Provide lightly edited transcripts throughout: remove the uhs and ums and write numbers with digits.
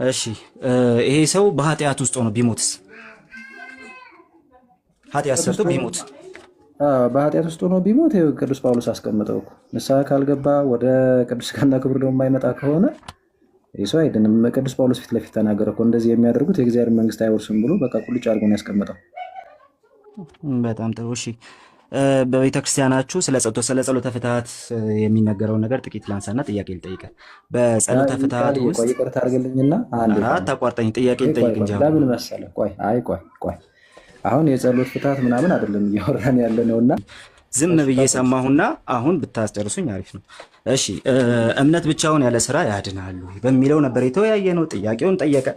እሺ ይሄ ሰው በኃጢአት ውስጥ ሆኖ ቢሞትስ? ኃጢአት ሰርቶ ቢሞት በኃጢአት ውስጥ ሆኖ ቢሞት ይኸው ቅዱስ ጳውሎስ አስቀምጠው እኮ ንስሐ ካልገባ ወደ ቅዱስ ሥጋና ክብር ደግሞ የማይመጣ ከሆነ ይህ ሰው አይድንም። ቅዱስ ጳውሎስ ፊት ለፊት ተናገረ እኮ እንደዚህ የሚያደርጉት የእግዚአብሔር መንግስት አይወርስም ብሎ በቃ ቁልጭ አድርጎ ነው ያስቀመጠው። በጣም ጥሩ። እሺ በቤተ ክርስቲያናችሁ ስለ ጸሎተ ፍትሐት የሚነገረውን ነገር ጥቂት ላንሳና ጥያቄ ልጠይቀ። በጸሎተ ፍትሐት ውስጥ ይቅርታ አድርግልኝና ተቋርጠኝ፣ ጥያቄ ልጠይቅ እንጂ ለምን መሰለህ? ቆይ አሁን የጸሎት ፍትሐት ምናምን አይደለም እያወራን ያለ ነውና ዝም ብዬ ሰማሁና አሁን ብታስጨርሱኝ አሪፍ ነው። እሺ እምነት ብቻውን ያለ ስራ ያድናሉ በሚለው ነበር የተወያየ ነው። ጥያቄውን ጠየቀ፣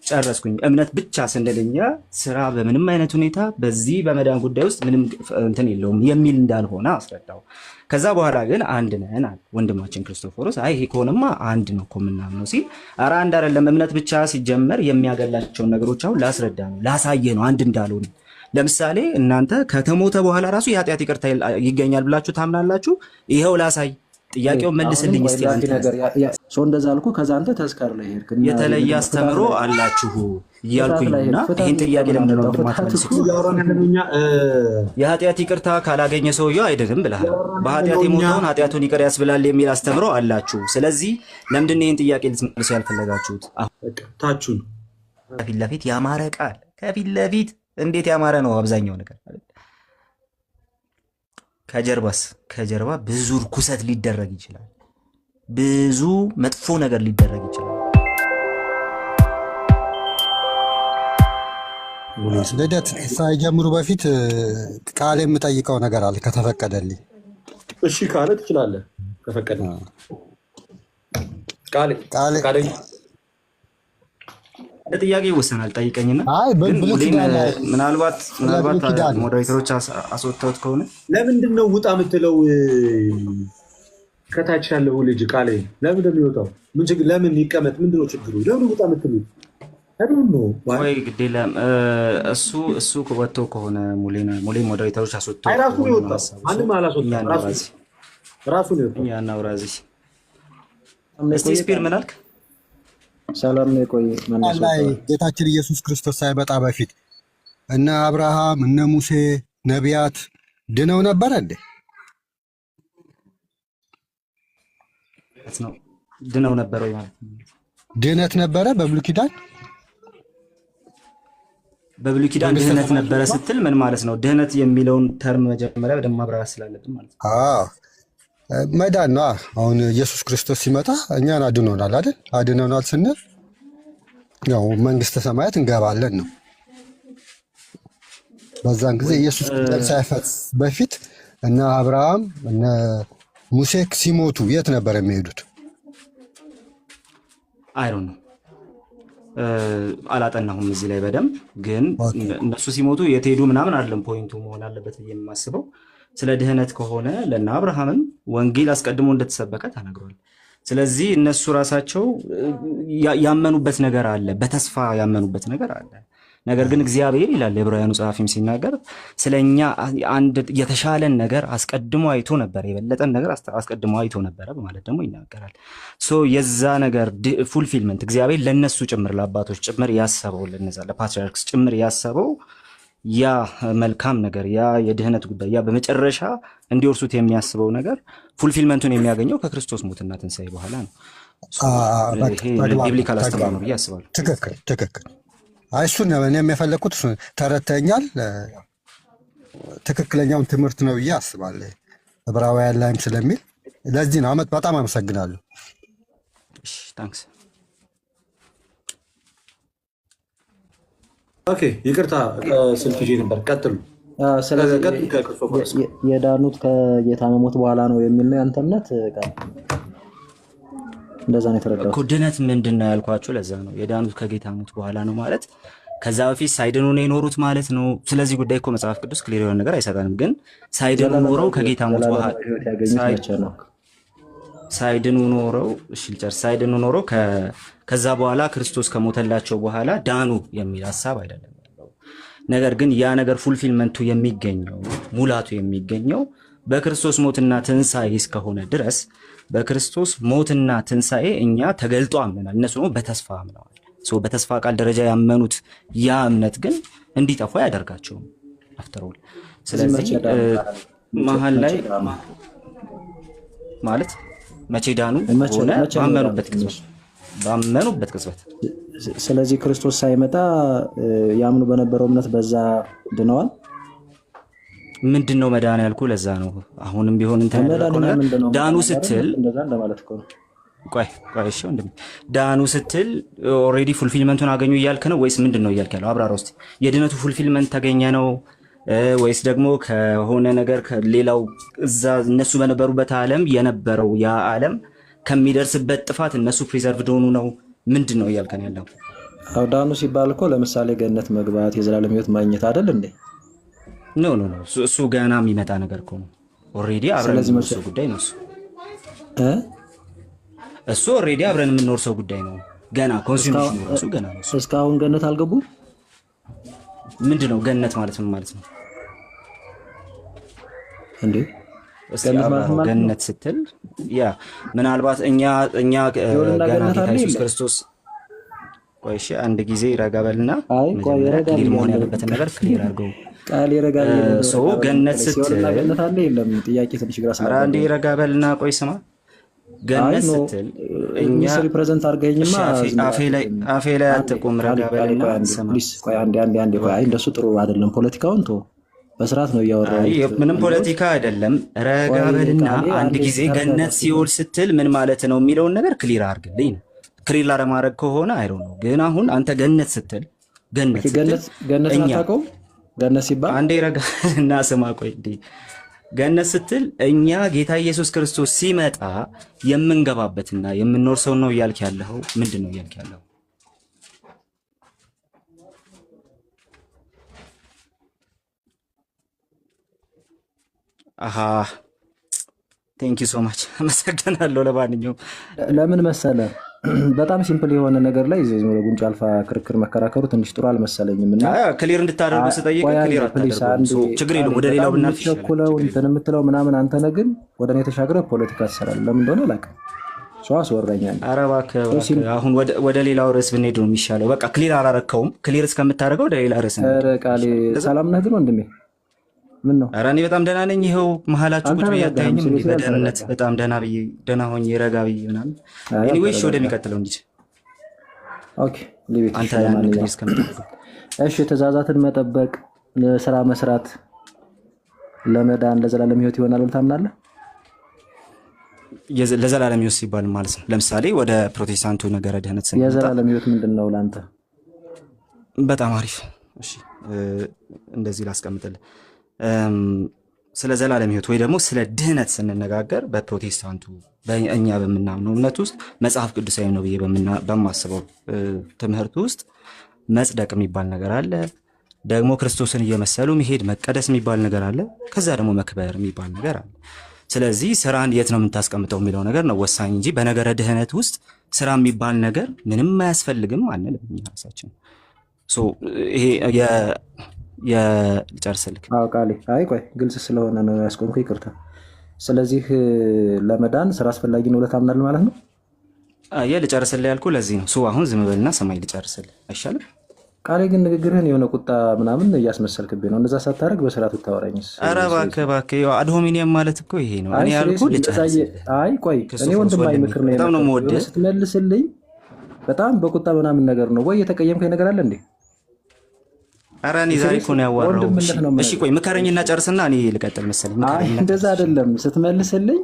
ጨረስኩኝ። እምነት ብቻ ስንልኛ ስራ በምንም አይነት ሁኔታ በዚህ በመዳን ጉዳይ ውስጥ ምንም እንትን የለውም የሚል እንዳልሆነ አስረዳው። ከዛ በኋላ ግን አንድ ነን አለ ወንድማችን ክርስቶፎሮስ። አይ ይሄ ከሆነማ አንድ ነው እኮ ምናምነው ሲል፣ ኧረ አንድ አይደለም፣ እምነት ብቻ ሲጀመር የሚያገላቸውን ነገሮች አሁን ላስረዳ ነው ላሳየ ነው አንድ እንዳልሆነ። ለምሳሌ እናንተ ከተሞተ በኋላ ራሱ የኃጢአት ይቅርታ ይገኛል ብላችሁ ታምናላችሁ? ይኸው ላሳይ። ጥያቄውን መልስልኝ እስቲ። ሰው እንደዛ አልኩ። ከዛ አንተ ተስካር ላይ ሄድክ። የተለየ አስተምሮ አላችሁ እያልኩኝ ነውና ይህን ጥያቄ ለምንድን ነው የኃጢአት ይቅርታ ካላገኘ ሰውየው አይድንም ብለሃል። በኃጢአት የሞተውን ኃጢአቱን ይቅር ያስብላል የሚል አስተምሮ አላችሁ። ስለዚህ ለምንድን ነው ይህን ጥያቄ ልትመልሱ ያልፈለጋችሁት? ታችሁን ከፊት ለፊት ያማረ ቃል ከፊት ለፊት እንዴት ያማረ ነው አብዛኛው ነገር። ከጀርባስ? ከጀርባ ብዙ ርኩሰት ሊደረግ ይችላል። ብዙ መጥፎ ነገር ሊደረግ ይችላል። ልደት ሳይጀምሩ በፊት ቃል የምጠይቀው ነገር አለ ከተፈቀደልኝ። እሺ ካለ ትችላለህ። ከፈቀደ ቃል ለጥያቄ ይወሰናል። ጠይቀኝና ምናልባት ሞዴሬተሮች አስወጥተውት ከሆነ ለምንድን ነው ውጣ የምትለው? ከታች ያለው ልጅ ቃሌ ለምን የሚወጣው? ምን ችግር? ለምን ይቀመጥ? ምንድን ነው ችግሩ? ለምን ውጣ የምትሉት? ወይ ግዴ እሱ ወጥቶ ከሆነ ሙሌ ሞዴሬተሮች አስወጥተው ራሱ ነው የወጣው። ማንም አላስወጣም። ራሱ ነው የወጣው። ያናውራ እዚህ እስቲ ስፒር ምን አልክ? ሰላም ነው። ቆይ ጌታችን ኢየሱስ ክርስቶስ ሳይመጣ በፊት እነ አብርሃም እነ ሙሴ ነቢያት ድነው ነበረ እንዴ? ድነው ነበረ ወይ ማለት ነው? ድህነት ነበረ በብሉይ ኪዳን? በብሉይ ኪዳን ድህነት ነበረ ስትል ምን ማለት ነው? ድህነት የሚለውን ተርም መጀመሪያ በደንብ ማብራራት ስላለብን ማለት ነው። መዳን ነው። አሁን ኢየሱስ ክርስቶስ ሲመጣ እኛን አድኖናል አይደል? አድኖናል ስንል ያው መንግስተ ሰማያት እንገባለን ነው። በዛን ጊዜ ኢየሱስ ክርስቶስ ሳይፈት በፊት እነ አብርሃም እነ ሙሴ ሲሞቱ የት ነበር የሚሄዱት? አይሮን ነው አላጠናሁም እዚህ ላይ በደንብ ግን እነሱ ሲሞቱ የት ሄዱ ምናምን አይደለም ፖይንቱ መሆን አለበት ብዬ የማስበው። ስለ ድህነት ከሆነ ለእነ አብርሃምም ወንጌል አስቀድሞ እንደተሰበከ ተነግሯል። ስለዚህ እነሱ ራሳቸው ያመኑበት ነገር አለ፣ በተስፋ ያመኑበት ነገር አለ። ነገር ግን እግዚአብሔር ይላል የዕብራውያኑ ጸሐፊም ሲናገር ስለኛ አንድ የተሻለን ነገር አስቀድሞ አይቶ ነበር፣ የበለጠን ነገር አስቀድሞ አይቶ ነበረ በማለት ደግሞ ይናገራል። የዛ ነገር ፉልፊልመንት እግዚአብሔር ለነሱ ጭምር ለአባቶች ጭምር ያሰበው ለነዛ ለፓትሪያርክስ ጭምር ያሰበው ያ መልካም ነገር ያ የድህነት ጉዳይ ያ በመጨረሻ እንዲወርሱት የሚያስበው ነገር ፉልፊልመንቱን የሚያገኘው ከክርስቶስ ሞትና ትንሣኤ በኋላ ነው። ቢብሊካል አስተምሮ ነው ብዬ አስባለሁ። ትክክል። እሱን እኔም የፈለግኩት ተረድተኛል። ትክክለኛውን ትምህርት ነው ብዬ አስባለሁ ዕብራውያን ላይም ስለሚል። ለዚህ ነው በጣም አመሰግናለሁ። ታንክስ። ኦኬ ይቅርታ ስልክ ይዤ ነበር። ቀጥሉ። የዳኑት ከጌታ መሞት በኋላ ነው የሚል ነው ያንተ እምነት? እንደዛ ነው የተረዳሁት እኮ። ድነት ምንድን ነው ያልኳቸው ለዛ ነው። የዳኑት ከጌታ ሞት በኋላ ነው ማለት ከዛ በፊት ሳይድኑ ነው የኖሩት ማለት ነው። ስለዚህ ጉዳይ እኮ መጽሐፍ ቅዱስ ክሊር የሆነ ነገር አይሰጠንም። ግን ሳይድኑ ኖረው ከጌታ ሞት በኋላ ሳይድኑ ኖረው ከዛ በኋላ ክርስቶስ ከሞተላቸው በኋላ ዳኑ የሚል ሐሳብ አይደለም ያለው። ነገር ግን ያ ነገር ፉልፊልመንቱ የሚገኘው ሙላቱ የሚገኘው በክርስቶስ ሞትና ትንሣኤ እስከሆነ ድረስ በክርስቶስ ሞትና ትንሣኤ እኛ ተገልጦ አምነናል። እነሱ ደግሞ በተስፋ አምነዋል። በተስፋ ቃል ደረጃ ያመኑት ያ እምነት ግን እንዲጠፉ አያደርጋቸውም አፍተሮል። ስለዚህ መሀል ላይ ማለት መቼ ዳኑ ሆነ ባመኑበት ቅጽበት። ስለዚህ ክርስቶስ ሳይመጣ ያምኑ በነበረው እምነት በዛ ድነዋል። ምንድን ነው መዳን ያልኩ ለዛ ነው። አሁንም ቢሆን ዳኑ ስትል ቆይ እሺ ወንድም፣ ዳኑ ስትል ኦልሬዲ ፉልፊልመንቱን አገኙ እያልክ ነው ወይስ ምንድን ነው እያልክ ያለው? አብራራ ውስጥ የድነቱ ፉልፊልመንት ተገኘ ነው ወይስ ደግሞ ከሆነ ነገር ከሌላው እዛ እነሱ በነበሩበት ዓለም የነበረው ያ ዓለም ከሚደርስበት ጥፋት እነሱ ፕሪዘርቭድ ሆኑ ነው? ምንድን ነው እያልከን ያለው? ዳኑ ሲባል እኮ ለምሳሌ ገነት መግባት የዘላለም ሕይወት ማግኘት አይደል እንዴ? ኖ እሱ ገና የሚመጣ ነገር እኮ ነው። ኦልሬዲ አብረን የምንኖርሰው ጉዳይ ነው እሱ ኦልሬዲ አብረን የምንኖርሰው ጉዳይ ነው። ገና ኮንሱሜሽን ነው እሱ ገና ነው። እስካሁን ገነት አልገቡም። ምንድን ነው ገነት ማለት ምን ማለት ነው እንዴ? ገነት ስትል ያ ምናልባት እኛ ገና ጌታ ኢየሱስ ክርስቶስ ቆይ እሺ አንድ ጊዜ ረጋበልና ክሊር መሆን ያለበትን ነገር ክሊር አድርገው ቃል ይረጋል። ሰው ገነት ስትል ገነት አለ የለም ጥያቄ ትንሽ ግራ ሰራ አንዴ ረጋበልና ቆይ ስማ ገነት ስትል እኛ ሪፕሬዘንት አድርገኝማ አፌ ላይ አትቆም። ረጋበልና ስማ ቆይ አንዴ ቆይ እንደሱ ጥሩ አይደለም። ፖለቲካውን ቶ በስርዓት ነው እያወራሁ። ምንም ፖለቲካ አይደለም። ረጋበልና አንድ ጊዜ ገነት ሲኦል ስትል ምን ማለት ነው የሚለውን ነገር ክሊር አድርግልኝ። ክሊር ለማድረግ ከሆነ አይሮ ነው። ግን አሁን አንተ ገነት ስትል ገነት አታውቀውም? ገነት ሲባል አንዴ ረጋበልና ስማ ቆይ እንዴ ገነት ስትል እኛ ጌታ ኢየሱስ ክርስቶስ ሲመጣ የምንገባበትና የምንኖርሰው ነው እያልክ ያለው ምንድን ነው እያልክ ያለው? አሃ ቴንክ ዩ ሶ ማች አመሰግናለሁ። ለማንኛውም ለምን መሰለ በጣም ሲምፕል የሆነ ነገር ላይ ጉንጭ አልፋ ክርክር መከራከሩ ትንሽ ጥሩ አልመሰለኝም። እና ክሊር እንድታደርጉ ስጠይቅ ክሊር አታደርጉ። ችግር የለም ወደ ሌላው ብናልፍ ቸኩለው እንትን የምትለው ምናምን አንተ ነህ። ግን ወደ እኔ ተሻግረህ ፖለቲካ ትሰራለህ። ለምን እንደሆነ አላውቅም። ሰው አስወራኛል። ኧረ እባክህ አሁን ወደ ሌላው ርዕስ ብንሄድ ነው የሚሻለው። በቃ ክሊር አላረከውም። ክሊር እስከምታደርገው ወደ ሌላ ርዕስ ነው። ቃሌ ሰላም ነህ ግን ወንድሜ? ምን ነው? ኧረ እኔ በጣም ደህና ነኝ። ይኸው መሀላችሁ ቁጭ ብዬ አታየኝም? በደህንነት በጣም ደህና ብዬ ደህና ሆኜ ረጋ ብዬ ምናምን። ኤኒዌይስ ወደሚቀጥለው እንጂ ኦኬ ሊቪት አንተ ያን ክሊር እስከምታደርገው እሺ። ትእዛዛትን መጠበቅ ስራ መስራት ለመዳን ለዘላለም ሕይወት ይሆናል ታምናለህ? ለዘላለም ሕይወት ሲባል ማለት ነው። ለምሳሌ ወደ ፕሮቴስታንቱ ነገረ ድህነት ስንመጣ የዘላለም ሕይወት ምንድን ነው ለአንተ? በጣም አሪፍ። እሺ እንደዚህ ላስቀምጥልህ። ስለ ዘላለም ሕይወት ወይ ደግሞ ስለ ድህነት ስንነጋገር በፕሮቴስታንቱ በእኛ በምናምነው እምነት ውስጥ መጽሐፍ ቅዱሳዊ ነው ብዬ በማስበው ትምህርት ውስጥ መጽደቅ የሚባል ነገር አለ። ደግሞ ክርስቶስን እየመሰሉ መሄድ መቀደስ የሚባል ነገር አለ። ከዛ ደግሞ መክበር የሚባል ነገር አለ። ስለዚህ ስራን የት ነው የምታስቀምጠው የሚለው ነገር ነው ወሳኝ እንጂ በነገረ ድህነት ውስጥ ስራ የሚባል ነገር ምንም አያስፈልግም አንልም እኛ ራሳችን። ይሄ የጨርስልክ ቃሌ አይ ቆይ ግልጽ ስለሆነ ነው ያስቆምኩ፣ ይቅርታ። ስለዚህ ለመዳን ስራ አስፈላጊ ነው ታምናለህ ማለት ነው? ልጨርስልህ ያልኩ ለዚህ ነው። አሁን ዝም በልና ሰማይ ልጨርስልህ አይሻልም? ቃሌ ግን ንግግርህን የሆነ ቁጣ ምናምን እያስመሰልክብኝ ነው። እንደዛ ሳታደርግ በስርዓቱ ታወራኝስ? ኧረ እባክህ አድሆሚኒየም ማለት እኮ ይሄ ነው። እኔ ያልኩህ ልጨርስልህ። አይ ቆይ እኔ ወንድማዊ ምክር ነው ስትመልስልኝ በጣም በቁጣ ምናምን ነገር ነው ወይ የተቀየምከኝ ነገር አለ እንዴ? ኧረ እኔ ዛሬ እኮ ነው ያዋራሁት። እሺ ቆይ ምከረኝና ጨርስና እኔ ልቀጥል መሰለኝ። እንደዛ አይደለም ስትመልስልኝ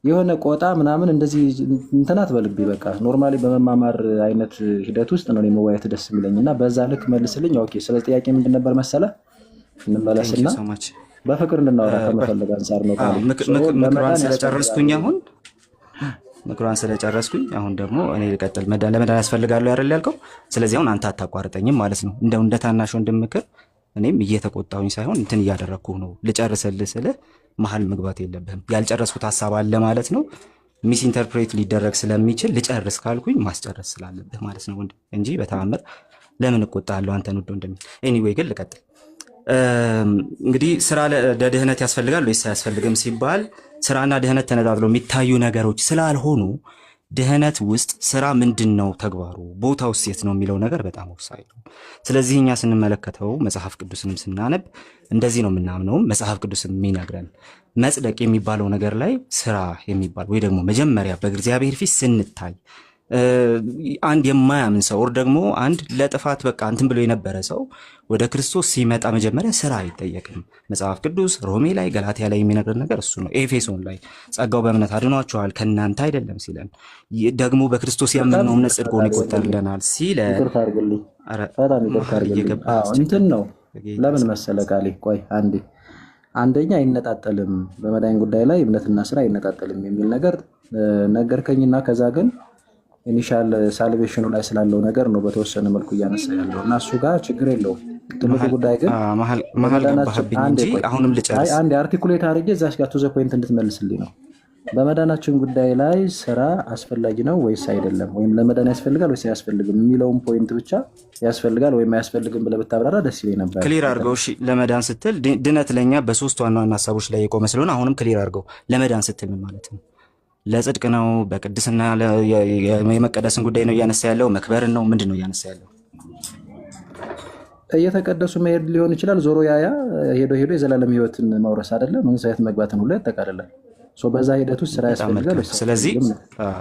የሆነ ቆጣ ምናምን እንደዚህ እንትን አትበልብኝ። በቃ ኖርማሊ በመማማር አይነት ሂደት ውስጥ ነው መወያየት ደስ የሚለኝና በዛ ልክ መልስልኝ። ኦኬ ስለ ጥያቄ ምንድን ነበር መሰለህ? እንመለስና በፍቅር እንድናወራ ከመፈለግ አንጻር ነው። ምክሯን ስለጨረስኩኝ አሁን ደግሞ እኔ ልቀጥል። ለመዳን ያስፈልጋሉ ያደል ያልከው። ስለዚህ አሁን አንተ አታቋርጠኝም ማለት ነው። እንደ ታናሽ ወንድም ምክር እኔም እየተቆጣሁኝ ሳይሆን እንትን እያደረግኩህ ነው። ልጨርስልህ ስልህ መሀል መግባት የለብህም። ያልጨረስኩት ሀሳብ አለ ማለት ነው። ሚስ ኢንተርፕሬት ሊደረግ ስለሚችል ልጨርስ ካልኩኝ ማስጨረስ ስላለብህ ማለት ነው ወንድም እንጂ በተአምር ለምን እቆጣለሁ አንተን ውድ ወንድም። ኤኒዌይ ግን ልቀጥል። እንግዲህ ስራ ለድህነት ያስፈልጋል ወይስ አያስፈልግም ሲባል ስራና ድህነት ተነጣጥለው የሚታዩ ነገሮች ስላልሆኑ ድህነት ውስጥ ስራ ምንድን ነው ተግባሩ፣ ቦታው የት ነው የሚለው ነገር በጣም ወሳኝ ነው። ስለዚህ እኛ ስንመለከተው መጽሐፍ ቅዱስንም ስናነብ እንደዚህ ነው የምናምነው። መጽሐፍ ቅዱስ የሚነግረን መጽደቅ የሚባለው ነገር ላይ ስራ የሚባል ወይ ደግሞ መጀመሪያ በእግዚአብሔር ፊት ስንታይ አንድ የማያምን ሰው ወር ደግሞ አንድ ለጥፋት በቃ እንትን ብሎ የነበረ ሰው ወደ ክርስቶስ ሲመጣ መጀመሪያ ስራ አይጠየቅም። መጽሐፍ ቅዱስ ሮሜ ላይ ገላትያ ላይ የሚነግረን ነገር እሱ ነው። ኤፌሶን ላይ ጸጋው በእምነት አድኗችኋል ከእናንተ አይደለም ሲለን፣ ደግሞ በክርስቶስ ያመንነው እምነት ጽድቅ ሆኖ ይቆጠርልናል ሲለን እንትን ነው። ለምን መሰለ ቃሌ ቆይ አንዴ አንደኛ አይነጣጠልም፣ በመዳን ጉዳይ ላይ እምነትና ስራ አይነጣጠልም የሚል ነገር ነገርከኝና ከዛ ግን ኢኒሻል ሳልቬሽኑ ላይ ስላለው ነገር ነው በተወሰነ መልኩ እያነሳ ያለው እና እሱ ጋር ችግር የለውም። ትልቁ ጉዳይ ግን መሀል ገባህብኝ እንጂ አሁንም ልጨርስ። አንድ አርቲኩሌት አድርጌ እዛች ጋር ቱ ዘ ፖይንት እንድትመልስልኝ ነው። በመዳናችን ጉዳይ ላይ ስራ አስፈላጊ ነው ወይስ አይደለም፣ ወይም ለመዳን ያስፈልጋል ወይስ አያስፈልግም የሚለውን ፖይንት ብቻ ያስፈልጋል ወይም አያስፈልግም ብለህ ብታብራራ ደስ ይለኝ ነበር። ክሊር አድርገው። እሺ ለመዳን ስትል ድነት ለኛ በሶስት ዋና ዋና ሀሳቦች ላይ የቆመ ስለሆነ አሁንም ክሊር አድርገው። ለመዳን ስትል ምን ማለት ነው? ለጽድቅ ነው? በቅድስና የመቀደስን ጉዳይ ነው እያነሳ ያለው? መክበርን ነው? ምንድን ነው እያነሳ ያለው? እየተቀደሱ መሄድ ሊሆን ይችላል። ዞሮ ያያ ሄዶ የዘላለም ሕይወትን መውረስ አይደለም መንግስተ ሰማያት መግባትን ሁሉ ያጠቃልላል። በዛ ሂደት ውስጥ ስራ ያስፈልጋል።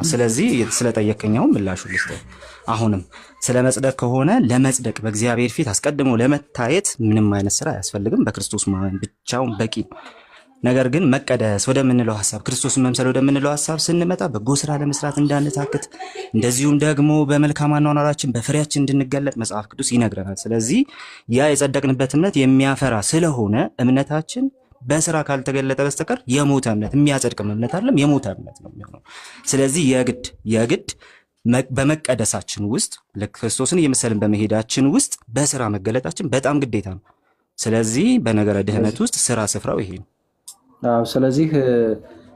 ስለዚህ ስለጠየቀኛው ምላሹ ልስጥ። አሁንም ስለ መጽደቅ ከሆነ ለመጽደቅ በእግዚአብሔር ፊት አስቀድሞ ለመታየት ምንም አይነት ስራ አያስፈልግም። በክርስቶስ ማመን ብቻውን በቂ ነው። ነገር ግን መቀደስ ወደምንለው ሐሳብ ክርስቶስን መምሰል ወደምንለው ሐሳብ ስንመጣ በጎ ስራ ለመስራት እንዳንታክት፣ እንደዚሁም ደግሞ በመልካም አኗኗራችን በፍሬያችን እንድንገለጥ መጽሐፍ ቅዱስ ይነግረናል። ስለዚህ ያ የጸደቅንበት እምነት የሚያፈራ ስለሆነ እምነታችን በስራ ካልተገለጠ በስተቀር የሞተ እምነት፣ የሚያጸድቅም እምነት አይደለም፣ የሞተ እምነት ነው የሚሆነው። ስለዚህ የግድ በመቀደሳችን ውስጥ ክርስቶስን እየመሰልን በመሄዳችን ውስጥ በስራ መገለጣችን በጣም ግዴታ ነው። ስለዚህ በነገረ ድህነት ውስጥ ስራ ስፍራው ይሄ ነው። ስለዚህ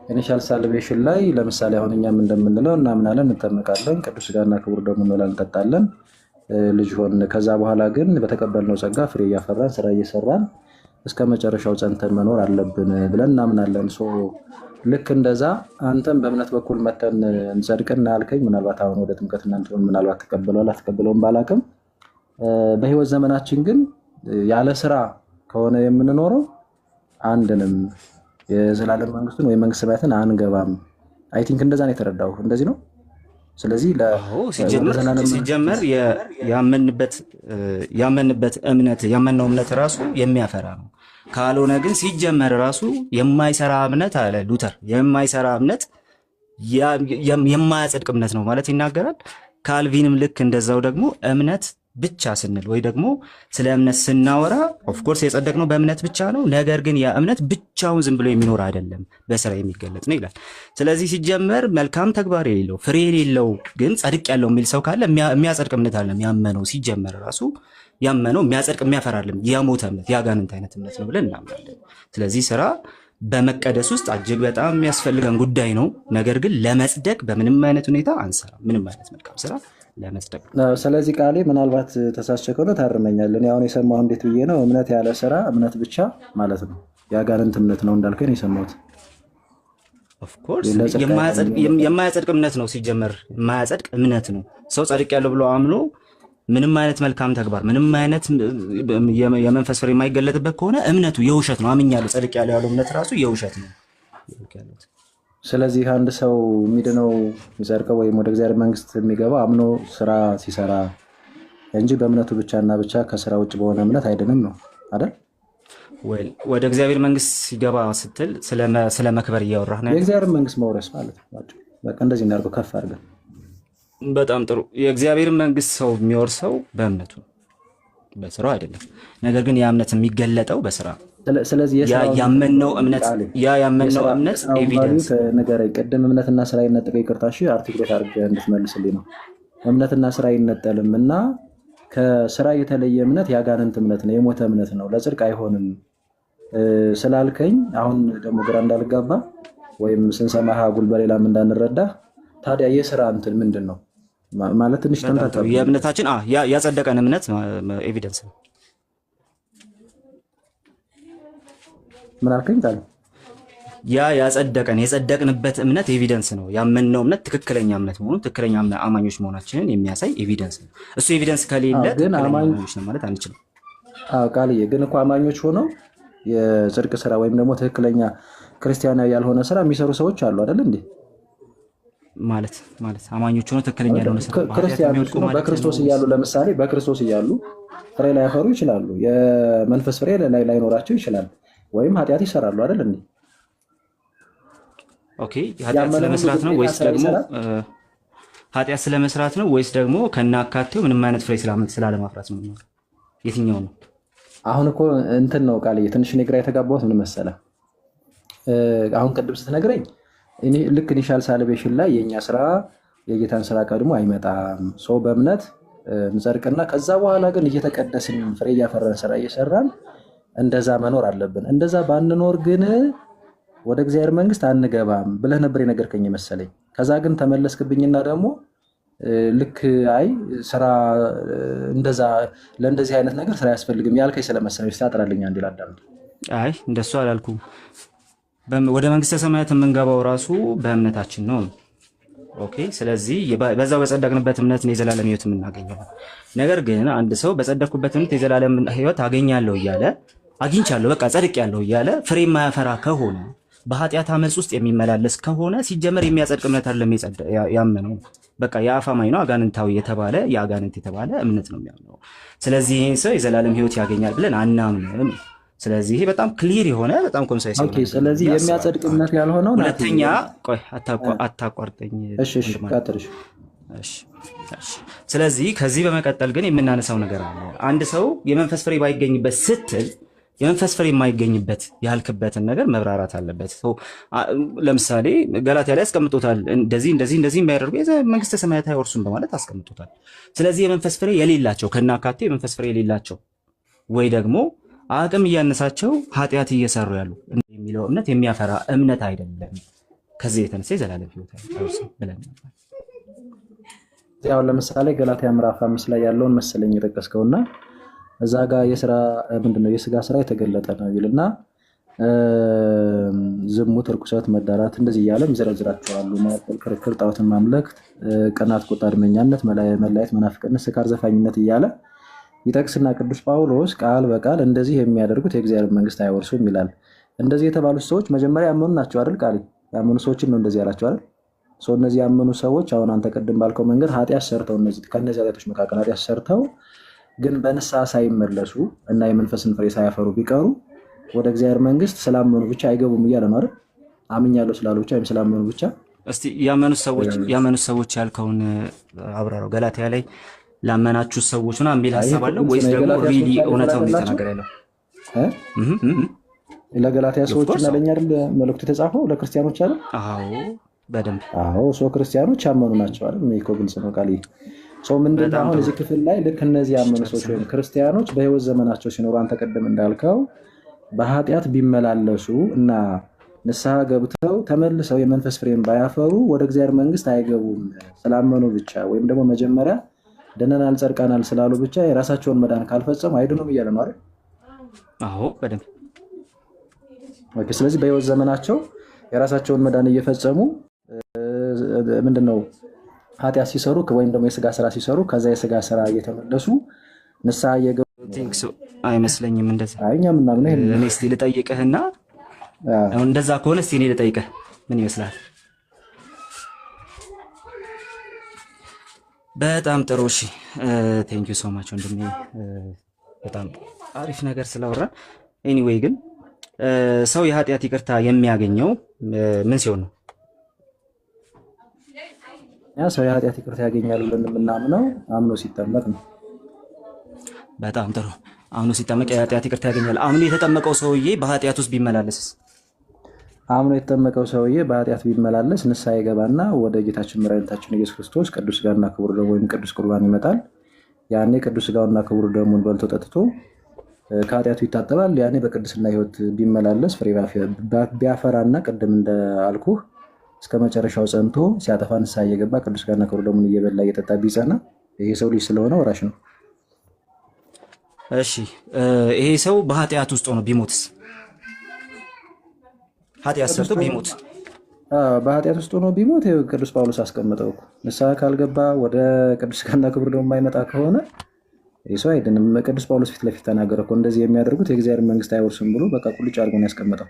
ኢኒሻል ሳልቬሽን ላይ ለምሳሌ አሁን እኛም እንደምንለው እናምናለን፣ እንጠመቃለን፣ ቅዱስ ሥጋና ክቡር ደሙን እንበላለን፣ እንጠጣለን፣ ልጅ ሆን። ከዛ በኋላ ግን በተቀበልነው ጸጋ ፍሬ እያፈራን ስራ እየሰራን እስከ መጨረሻው ጸንተን መኖር አለብን ብለን እናምናለን። ልክ እንደዛ አንተም በእምነት በኩል መተን እንጸድቅና ያልከኝ ምናልባት አሁን ወደ ጥምቀት እናንተን ምናልባት ተቀበለዋል አትቀበለውም ባላቅም፣ በህይወት ዘመናችን ግን ያለ ስራ ከሆነ የምንኖረው አንድንም የዘላለም መንግስቱን ወይ መንግስተ ሰማያትን አንገባም። አይ ቲንክ እንደዛ ነው የተረዳው። እንደዚህ ነው። ስለዚህ ሲጀመር ያመንበት እምነት ያመነው እምነት ራሱ የሚያፈራ ነው። ካልሆነ ግን ሲጀመር ራሱ የማይሰራ እምነት አለ ሉተር፣ የማይሰራ እምነት የማያጸድቅ እምነት ነው ማለት ይናገራል። ካልቪንም ልክ እንደዛው ደግሞ እምነት ብቻ ስንል ወይ ደግሞ ስለ እምነት ስናወራ ኦፍኮርስ የጸደቅነው በእምነት ብቻ ነው። ነገር ግን ያ እምነት ብቻውን ዝም ብሎ የሚኖር አይደለም፣ በስራ የሚገለጥ ነው ይላል። ስለዚህ ሲጀመር መልካም ተግባር የሌለው ፍሬ የሌለው ግን ጸድቅ ያለው የሚል ሰው ካለ የሚያጸድቅ እምነት አለ። ያመነው ሲጀመር ራሱ ያመነው የሚያጸድቅ የሚያፈራልም የሞተ እምነት የአጋንንት አይነት እምነት ነው ብለን እናምናለን። ስለዚህ ስራ በመቀደስ ውስጥ እጅግ በጣም የሚያስፈልገን ጉዳይ ነው። ነገር ግን ለመጽደቅ በምንም አይነት ሁኔታ አንሰራ፣ ምንም አይነት መልካም ስራ ለመጽደቅ። ስለዚህ ቃሌ ምናልባት ተሳስቼ ከሆነ ታርመኛለን። አሁን የሰማሁ እንዴት ብዬ ነው? እምነት ያለ ስራ እምነት ብቻ ማለት ነው፣ የአጋንንት እምነት ነው እንዳልከኝ የሰማሁት። ኦፍኮርስ የማያጸድቅ እምነት ነው። ሲጀመር የማያጸድቅ እምነት ነው። ሰው ጸድቅ ያለው ብሎ አምኖ ምንም አይነት መልካም ተግባር ምንም አይነት የመንፈስ ፍሬ የማይገለጥበት ከሆነ እምነቱ የውሸት ነው። አምኛለሁ ጸድቅ ያለው እምነት ራሱ የውሸት ነው። ስለዚህ አንድ ሰው የሚድነው የሚጸድቀው ወይም ወደ እግዚአብሔር መንግስት የሚገባው አምኖ ስራ ሲሰራ እንጂ በእምነቱ ብቻና ብቻ ከስራ ውጭ በሆነ እምነት አይድንም ነው አይደል? ወደ እግዚአብሔር መንግስት ሲገባ ስትል ስለ መክበር እያወራህ ነው። የእግዚአብሔር መንግስት መውረስ ማለት ነው። በቃ እንደዚህ እናድርገው ከፍ አድርገን። በጣም ጥሩ። የእግዚአብሔር መንግስት ሰው የሚወርሰው በእምነቱ በስራው አይደለም። ነገር ግን ያ እምነት የሚገለጠው በስራ። ስለዚህ ያመነው እምነት ኤቪደንስ ነገር ቅድም እምነትና ስራ ይነጠቀው ይቅርታ፣ እሺ አርቲክሌት አድርገህ እንድትመልስልኝ ነው። እምነትና ስራ አይነጠልም እና ከስራ የተለየ እምነት ያጋንንት እምነት ነው፣ የሞተ እምነት ነው፣ ለጽድቅ አይሆንም ስላልከኝ አሁን ደግሞ ግራ እንዳልጋባ ወይም ስንሰማህ አጉል በሌላም እንዳንረዳ፣ ታዲያ የስራ እንትን ምንድን ነው ማለት ትንሽ ተንታታ። የእምነታችን ያጸደቀን እምነት ኤቪደንስ ነው። ምን አልከኝ? ታዲያ ያ የጸደቅንበት እምነት ኤቪደንስ ነው። ያመንነው እምነት ትክክለኛ እምነት መሆኑን ትክክለኛ አማኞች መሆናችንን የሚያሳይ ኤቪደንስ ነው። እሱ ኤቪደንስ ከሌለ ትክክለኛ አማኞች ነው ማለት አንችልም። ቃልዬ ግን እኮ አማኞች ሆነው የጽድቅ ስራ ወይም ደግሞ ትክክለኛ ክርስቲያናዊ ያልሆነ ስራ የሚሰሩ ሰዎች አሉ አይደል እንዴ? ማለት አማኞች ሆነው ትክክለኛ ያልሆነ ስራ ክርስቲያኖች በክርስቶስ እያሉ ለምሳሌ በክርስቶስ እያሉ ፍሬ ላያፈሩ ይችላሉ። የመንፈስ ፍሬ ላይኖራቸው ይችላል። ወይም ኃጢአት ይሰራሉ አይደል እንዴ? ኦኬ ኃጢአት ስለመስራት ነው ወይስ ደግሞ ኃጢአት ስለመስራት ነው ወይስ ደግሞ ከናካቴው ምንም አይነት ፍሬ ስላለማፍራት ነው? የትኛው ነው? አሁን እኮ እንትን ነው ቃልዬ፣ ትንሽ እኔ ግራ የተጋባሁት ምን መሰለህ? አሁን ቅድም ስትነግረኝ ልክ ኢኒሻል ሳልቬሽን ላይ የእኛ ስራ የጌታን ስራ ቀድሞ አይመጣም፣ ሰው በእምነት እንጸድቅና ከዛ በኋላ ግን እየተቀደስን ፍሬ እያፈራን ስራ እየሰራን እንደዛ መኖር አለብን። እንደዛ ባንኖር ግን ወደ እግዚአብሔር መንግስት አንገባም ብለህ ነበር የነገርከኝ መሰለኝ። ከዛ ግን ተመለስክብኝና ደግሞ ልክ አይ ስራ እንደዛ ለእንደዚህ አይነት ነገር ስራ አያስፈልግም ያልከኝ ስለመሰለኝ ስታጥራልኝ አንዴ ላዳምጥ። አይ እንደሱ አላልኩም። ወደ መንግስተ ሰማያት የምንገባው ራሱ በእምነታችን ነው። ኦኬ ስለዚህ በዛው በጸደቅንበት እምነት ነው የዘላለም ህይወት የምናገኘው። ነገር ግን አንድ ሰው በጸደቅኩበት እምነት የዘላለም ህይወት አገኛለሁ እያለ አግኝቻለሁ በቃ ጸድቄያለሁ እያለ ፍሬ የማያፈራ ከሆነ በኃጢአት አመፅ ውስጥ የሚመላለስ ከሆነ ሲጀመር የሚያጸድቅ እምነት አይደለም ያመነው። በቃ የአፋማኝ ነው አጋንንታዊ የተባለ የአጋንንት የተባለ እምነት ነው የሚያምነው። ስለዚህ ይህን ሰው የዘላለም ህይወት ያገኛል ብለን አናምንም። ስለዚህ ይሄ በጣም ክሊር የሆነ በጣም ኮንሳይስ ነው። ኦኬ ስለዚህ የሚያጸድቅ እምነት ያልሆነው ሁለተኛ ቆይ አታቋርጠኝ። እሺ ቀጥልሽ። እሺ ስለዚህ ከዚህ በመቀጠል ግን የምናነሳው ነገር አለ። አንድ ሰው የመንፈስ ፍሬ ባይገኝበት ስትል የመንፈስ ፍሬ የማይገኝበት ያልክበትን ነገር መብራራት አለበት። ለምሳሌ ገላትያ ላይ አስቀምጦታል። እንደዚህ የሚያደርጉ መንግስተ ሰማያት አይወርሱም በማለት አስቀምጦታል። ስለዚህ የመንፈስ ፍሬ የሌላቸው ከናካቴው የመንፈስ ፍሬ የሌላቸው ወይ ደግሞ አቅም እያነሳቸው ኃጢአት እየሰሩ ያሉ የሚለው እምነት የሚያፈራ እምነት አይደለም። ከዚህ የተነሳ የዘላለም ህይወት አይወርስም ብለን ነበር። ያው ለምሳሌ ገላትያ ምዕራፍ 5 ላይ ያለውን መሰለኝ የጠቀስከውና እዛ ጋር የስራ ምንድነው የስጋ ስራ የተገለጠ ነው ይልና ዝሙት፣ ርኩሰት፣ መዳራት እንደዚህ እያለም ይዘረዝራቸዋሉ። ማዕቀል፣ ክርክር፣ ጣዖትን ማምለክ፣ ቅናት፣ ቁጣ፣ አድመኛነት፣ መለያየት፣ መናፍቅነት፣ ስካር፣ ዘፋኝነት እያለ ይጠቅስና ቅዱስ ጳውሎስ ቃል በቃል እንደዚህ የሚያደርጉት የእግዚአብሔር መንግስት አይወርሱም ይላል። እንደዚህ የተባሉት ሰዎች መጀመሪያ ያመኑ ናቸው አይደል? ቃል ያመኑ ሰዎችን ነው እንደዚህ ያላቸው አይደል? እነዚህ ያመኑ ሰዎች አሁን አንተ ቅድም ባልከው መንገድ ኃጢአት ሰርተው ከነዚህ ኃጢአቶች መካከል ኃጢአት ሰርተው ግን በንስሐ ሳይመለሱ እና የመንፈስን ፍሬ ሳያፈሩ ቢቀሩ ወደ እግዚአብሔር መንግስት ስላመኑ ብቻ አይገቡም እያለ ነው አይደል? አምኛለሁ ስላሉ ብቻ ወይም ስላመኑ ብቻ። እስቲ ያመኑት ሰዎች ያልከውን አብራራው። ገላትያ ላይ ላመናችሁ ሰዎች ነው የሚል ሐሳብ አለው ወይስ ደግሞ ሪሊ እውነታውን እየተናገረ ያለው? ለገላትያ ሰዎች እና ለኛ አይደል መልእክቱ የተጻፈው ለክርስቲያኖች አይደል? አዎ በደንብ ክርስቲያኖች ያመኑ ናቸው አይደል? እኮ ግልጽ ነው ቃል ምንድን ነው አሁን እዚህ ክፍል ላይ ልክ እነዚህ ያመኑ ሰዎች ወይም ክርስቲያኖች በህይወት ዘመናቸው ሲኖሩ አንተ ቀደም እንዳልከው በኃጢአት ቢመላለሱ እና ንስሐ ገብተው ተመልሰው የመንፈስ ፍሬን ባያፈሩ ወደ እግዚአብሔር መንግስት አይገቡም። ስላመኑ ብቻ ወይም ደግሞ መጀመሪያ ደነናል ጸድቀናል ስላሉ ብቻ የራሳቸውን መዳን ካልፈጸሙ አይድኑም እያለ ነው አይደል? አዎ በደንብ ኦኬ። ስለዚህ በህይወት ዘመናቸው የራሳቸውን መዳን እየፈጸሙ ምንድነው ኃጢአት ሲሰሩ ወይም ደግሞ የስጋ ስራ ሲሰሩ ከዛ የስጋ ስራ እየተመለሱ ንስሐ እየገቡ አይመስለኝም። እንደዛ እኛ ምናምን እኔ እስኪ ልጠይቅህና እንደዛ ከሆነ እስኪ እኔ ልጠይቅህ ምን ይመስላል? በጣም ጥሩ እሺ። ቴንኪዩ ሶ ማች ወንድሜ፣ በጣም አሪፍ ነገር ስላወራን። ኤኒዌይ ግን ሰው የኃጢአት ይቅርታ የሚያገኘው ምን ሲሆን ነው? ሰው የኃጢአት ይቅርታ ያገኛል ብለን የምናምነው አምኖ ሲጠመቅ ነው። በጣም ጥሩ። አምኖ ሲጠመቅ የኃጢአት ይቅርታ ያገኛል። አምኖ የተጠመቀው ሰውዬ በኃጢአት ውስጥ ቢመላለስስ? አምኖ የተጠመቀው ሰውዬ በኃጢአት ቢመላለስ ንስሐ ይገባና ወደ ጌታችን መድኃኒታችን ኢየሱስ ክርስቶስ ቅዱስ ሥጋውና ክቡር ደሙ ወይም ቅዱስ ቁርባን ይመጣል። ያኔ ቅዱስ ሥጋውና ክቡር ደሙን በልቶ ጠጥቶ ከኃጢአቱ ይታጠባል። ያኔ በቅድስና ህይወት ቢመላለስ ፍሬ ቢያፈራና ቅድም እንዳልኩህ እስከ መጨረሻው ጸንቶ ሲያጠፋ ንስሐ እየገባ ቅዱስ ሥጋውና ክቡር ደሙን እየበላ እየጠጣ ቢጸና ይሄ ሰው ልጅ ስለሆነ ወራሽ ነው። እሺ ይሄ ሰው በኃጢአት ውስጥ ሆኖ ቢሞትስ? ኃጢአት ሰርቶ ቢሞት በኃጢአት ውስጥ ሆኖ ቢሞት ቅዱስ ጳውሎስ አስቀምጠው እኮ ንስሐ ካልገባ ወደ ቅዱስ ሥጋና ክቡር ደግሞ የማይመጣ ከሆነ ይህ ሰው አይድንም። ቅዱስ ጳውሎስ ፊት ለፊት ተናገረ እኮ እንደዚህ የሚያደርጉት የእግዚአብሔር መንግስት አይወርስም ብሎ በቃ ቁልጭ አድርጎ ነው ያስቀመጠው።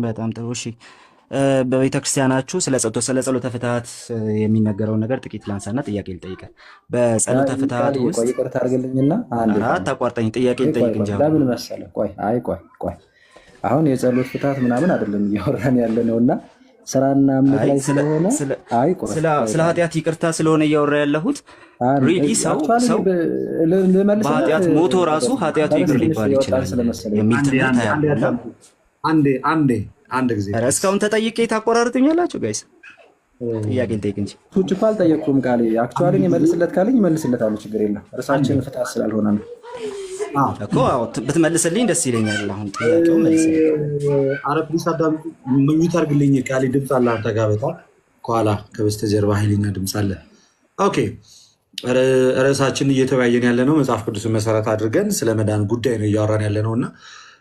በጣም ጥሩ። እሺ በቤተክርስቲያናችሁ ስለ ጸሎተ ፍትሐት የሚነገረውን ነገር ጥቂት ላንሳና ጥያቄ ልጠይቀህ። በጸሎተ ፍትሐት ውስጥ ይቅርታ አድርግልኝና አታቋርጠኝ፣ ጥያቄ ልጠይቅ እንጂ ለምን መሰለህ? ቆይ አሁን የጸሎት ፍትሐት ምናምን አይደለም እያወራን ያለ ነው እና ስራና እምነት ላይ ስለሆነ ስለ ኃጢአት ይቅርታ ስለሆነ እያወራ ያለሁት ሪሊ ሰው በኃጢአት ሞቶ ራሱ ኃጢአቱ ይቅር ሊባል ይችላል የሚል ትምህርት ያለ አንድ ጊዜ እስካሁን ተጠይቄ ታቆራርጡኛላችሁ ጋይስ? ጥያቄ ልጠይቅ እንጂ ቱጭ እኮ አልጠየቅኩም። ቃሌ አክቹዋሊ የመልስለት ካለኝ እመልስለታለሁ፣ ችግር የለም። እርሳችን ፍትሐት ስላልሆነ ነው እኮ ብትመልስልኝ ደስ ይለኛል። አሁን ጥያቄው መልስልኝ። ፕሊስ አዳምጡ። ሚዩት አድርግልኝ። ቃሌ ድምፅ አለ አንተ ጋር በጣም ከኋላ ከበስተጀርባ ኃይለኛ ድምፅ አለ። ኦኬ ርዕሳችን እየተወያየን ያለ ነው መጽሐፍ ቅዱስን መሰረት አድርገን ስለ መዳን ጉዳይ ነው እያወራን ያለ ነው እና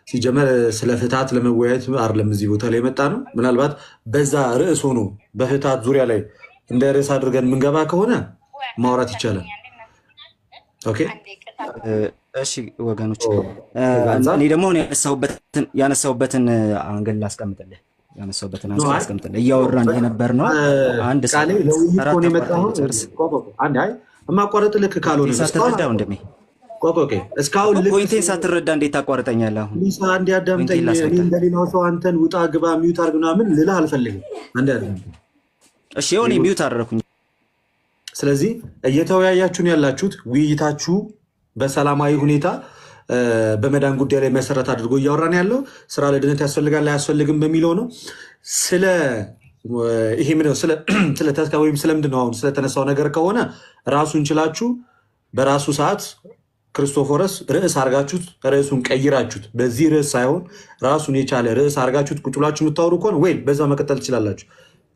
ሲጀመር ስለ ፍትሐት ለመወያየት አይደለም እዚህ ቦታ ላይ የመጣ ነው። ምናልባት በዛ ርዕስ ሆኖ በፍትሐት ዙሪያ ላይ እንደ ርዕስ አድርገን የምንገባ ከሆነ ማውራት ይቻላል። ኦኬ እሺ ወገኖች፣ እኔ ደግሞ ያነሳሁበትን አንገል ላስቀምጥልህ። እያወራን የነበር ነው አንድ ማቋረጥ ልክ ካልሆነ ሳትረዳ ወንድሜ እስካሁን ፖይንቴን ሳትረዳ እንዴት ታቋርጠኛለህ? አሁን አንዴ አዳምጠኝ። እንደሌላው ሰው አንተን ውጣ ግባ ሚዩት አድርግ ምናምን ልልህ አልፈልግም። እሺ ሆኔ ሚዩት አደረኩኝ። ስለዚህ እየተወያያችሁን ያላችሁት ውይይታችሁ በሰላማዊ ሁኔታ በመዳን ጉዳይ ላይ መሰረት አድርጎ እያወራን ያለው ስራ ለድነት ያስፈልጋል አያስፈልግም በሚለው ነው። ይሄ ምንድነው ስለተስካ ወይም ስለምንድን ነው አሁን ስለተነሳው ነገር ከሆነ ራሱን ችላችሁ በራሱ ሰዓት ክርስቶፎረስ ርዕስ አርጋችሁት ርዕሱን ቀይራችሁት በዚህ ርዕስ ሳይሆን ራሱን የቻለ ርዕስ አርጋችሁት ቁጭ ብላችሁ የምታወሩ ከሆነ ወይ በዛ መቀጠል ትችላላችሁ።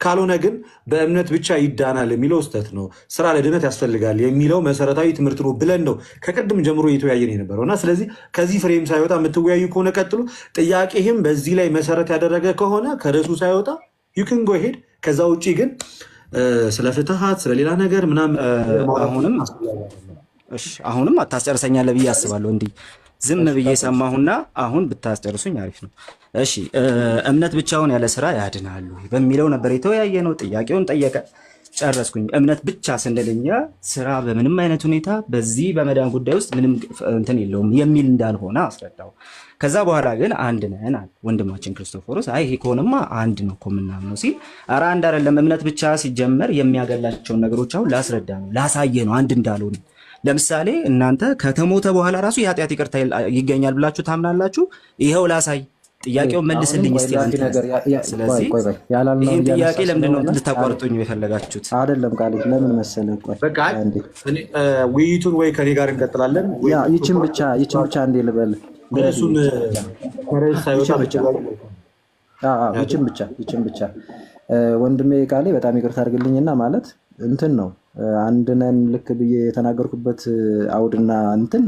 ካልሆነ ግን በእምነት ብቻ ይዳናል የሚለው ስህተት ነው። ስራ ለድነት ያስፈልጋል የሚለው መሰረታዊ ትምህርት ነው ብለን ነው ከቅድም ጀምሮ እየተወያየን የነበረው እና ስለዚህ ከዚህ ፍሬም ሳይወጣ የምትወያዩ ከሆነ ቀጥሉ። ጥያቄህም በዚህ ላይ መሰረት ያደረገ ከሆነ ከርዕሱ ሳይወጣ ዩክን ጎ ሄድ። ከዛ ውጭ ግን ስለ ፍትሐት ስለሌላ ነገር ምናምን አሁንም አታስጨርሰኛለህ ብዬ አስባለሁ። እንዲህ ዝም ብዬ ሰማሁና አሁን ብታስጨርሱኝ አሪፍ ነው። እሺ እምነት ብቻውን ያለ ስራ ያድናሉ በሚለው ነበር የተወያየ ነው። ጥያቄውን ጠየቀ፣ ጨረስኩኝ። እምነት ብቻ ስንልኛ ስራ በምንም አይነት ሁኔታ በዚህ በመዳን ጉዳይ ውስጥ ምንም እንትን የለውም የሚል እንዳልሆነ አስረዳው። ከዛ በኋላ ግን አንድ ነን አለ ወንድማችን ክርስቶፎሮስ። አይ ይሄ ከሆነማ አንድ ነው እኮ የምናምነው ሲል፣ ኧረ አንድ አይደለም። እምነት ብቻ ሲጀመር የሚያገላቸውን ነገሮች አሁን ላስረዳ ነው ላሳየ ነው አንድ እንዳልሆነ። ለምሳሌ እናንተ ከተሞተ በኋላ ራሱ የኃጢአት ይቅርታ ይገኛል ብላችሁ ታምናላችሁ? ይኸው ላሳይ። ጥያቄውን መልስልኝ እስቲ አንተ። ስለዚህ ይህን ጥያቄ ለምንድን ነው ልታቋርጡኝ የፈለጋችሁት? አይደለም ቃል ለምን መሰለህ? በቃ ውይይቱን ወይ ከኔ ጋር እንቀጥላለን። ይችን ብቻ እንዴ ልበል እሱን ከርዕስ ሳይወጣ ይችን ብቻ ወንድሜ ቃሌ በጣም ይቅርታ አድርግልኝና ማለት እንትን ነው አንድ ነን ልክ ብዬ የተናገርኩበት አውድና እንትን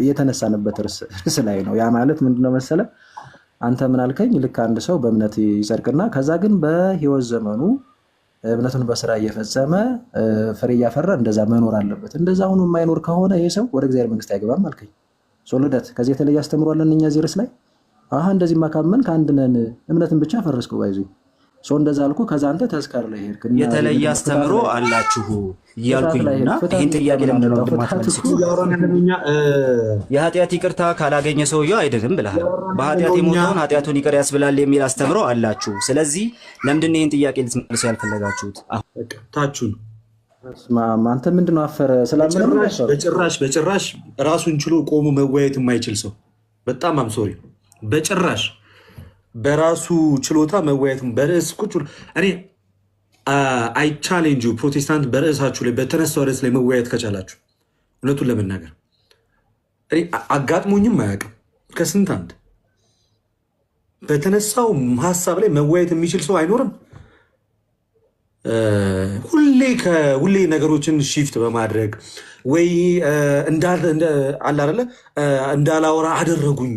የተነሳንበት ርዕስ ላይ ነው። ያ ማለት ምንድነው መሰለ አንተ ምን አልከኝ? ልክ አንድ ሰው በእምነት ይጸድቅና ከዛ ግን በህይወት ዘመኑ እምነቱን በስራ እየፈጸመ ፍሬ እያፈራ እንደዛ መኖር አለበት። እንደዛ ሆኖ የማይኖር ከሆነ ይሄ ሰው ወደ እግዚአብሔር መንግስት አይገባም አልከኝ። ሶልደት ከዚህ የተለየ አስተምሯለን እኛ እዚህ ርዕስ ላይ እንደዚህ ማካመን ከአንድ ነን እምነትን ብቻ ፈረስኩ ባይዙ ሰው እንደዛ አልኩ። ከዛ አንተ ተስካር ላይ ሄድክ። የተለየ አስተምሮ አላችሁ እያልኩኝና ይህን ጥያቄ ለምንድን ነው የኃጢአት ይቅርታ ካላገኘ ሰውየው አይድንም ብለሃል። በኃጢአት የሞተውን ኃጢአቱን ይቅር ያስብላል የሚል አስተምሮ አላችሁ። ስለዚህ ለምንድን ነው ይህን ጥያቄ ልትመልሱ ያልፈለጋችሁት? ታችሁን አንተ ምንድን ነው አፈረ በጭራሽ ራሱን ችሎ ቆሞ መወያየት የማይችል ሰው በጣም አምሶሪ በጭራሽ በራሱ ችሎታ መወያየት በርዕስ ቁጭ እኔ አይ ቻሌንጅ ፕሮቴስታንት በርዕሳችሁ ላይ በተነሳው ርዕስ ላይ መወያየት ከቻላችሁ እውነቱን ለመናገር እኔ አጋጥሞኝም አያውቅም። ከስንት አንድ በተነሳው ሀሳብ ላይ መወያየት የሚችል ሰው አይኖርም። ሁሌ ነገሮችን ሺፍት በማድረግ ወይ እንዳላወራ አደረጉኝ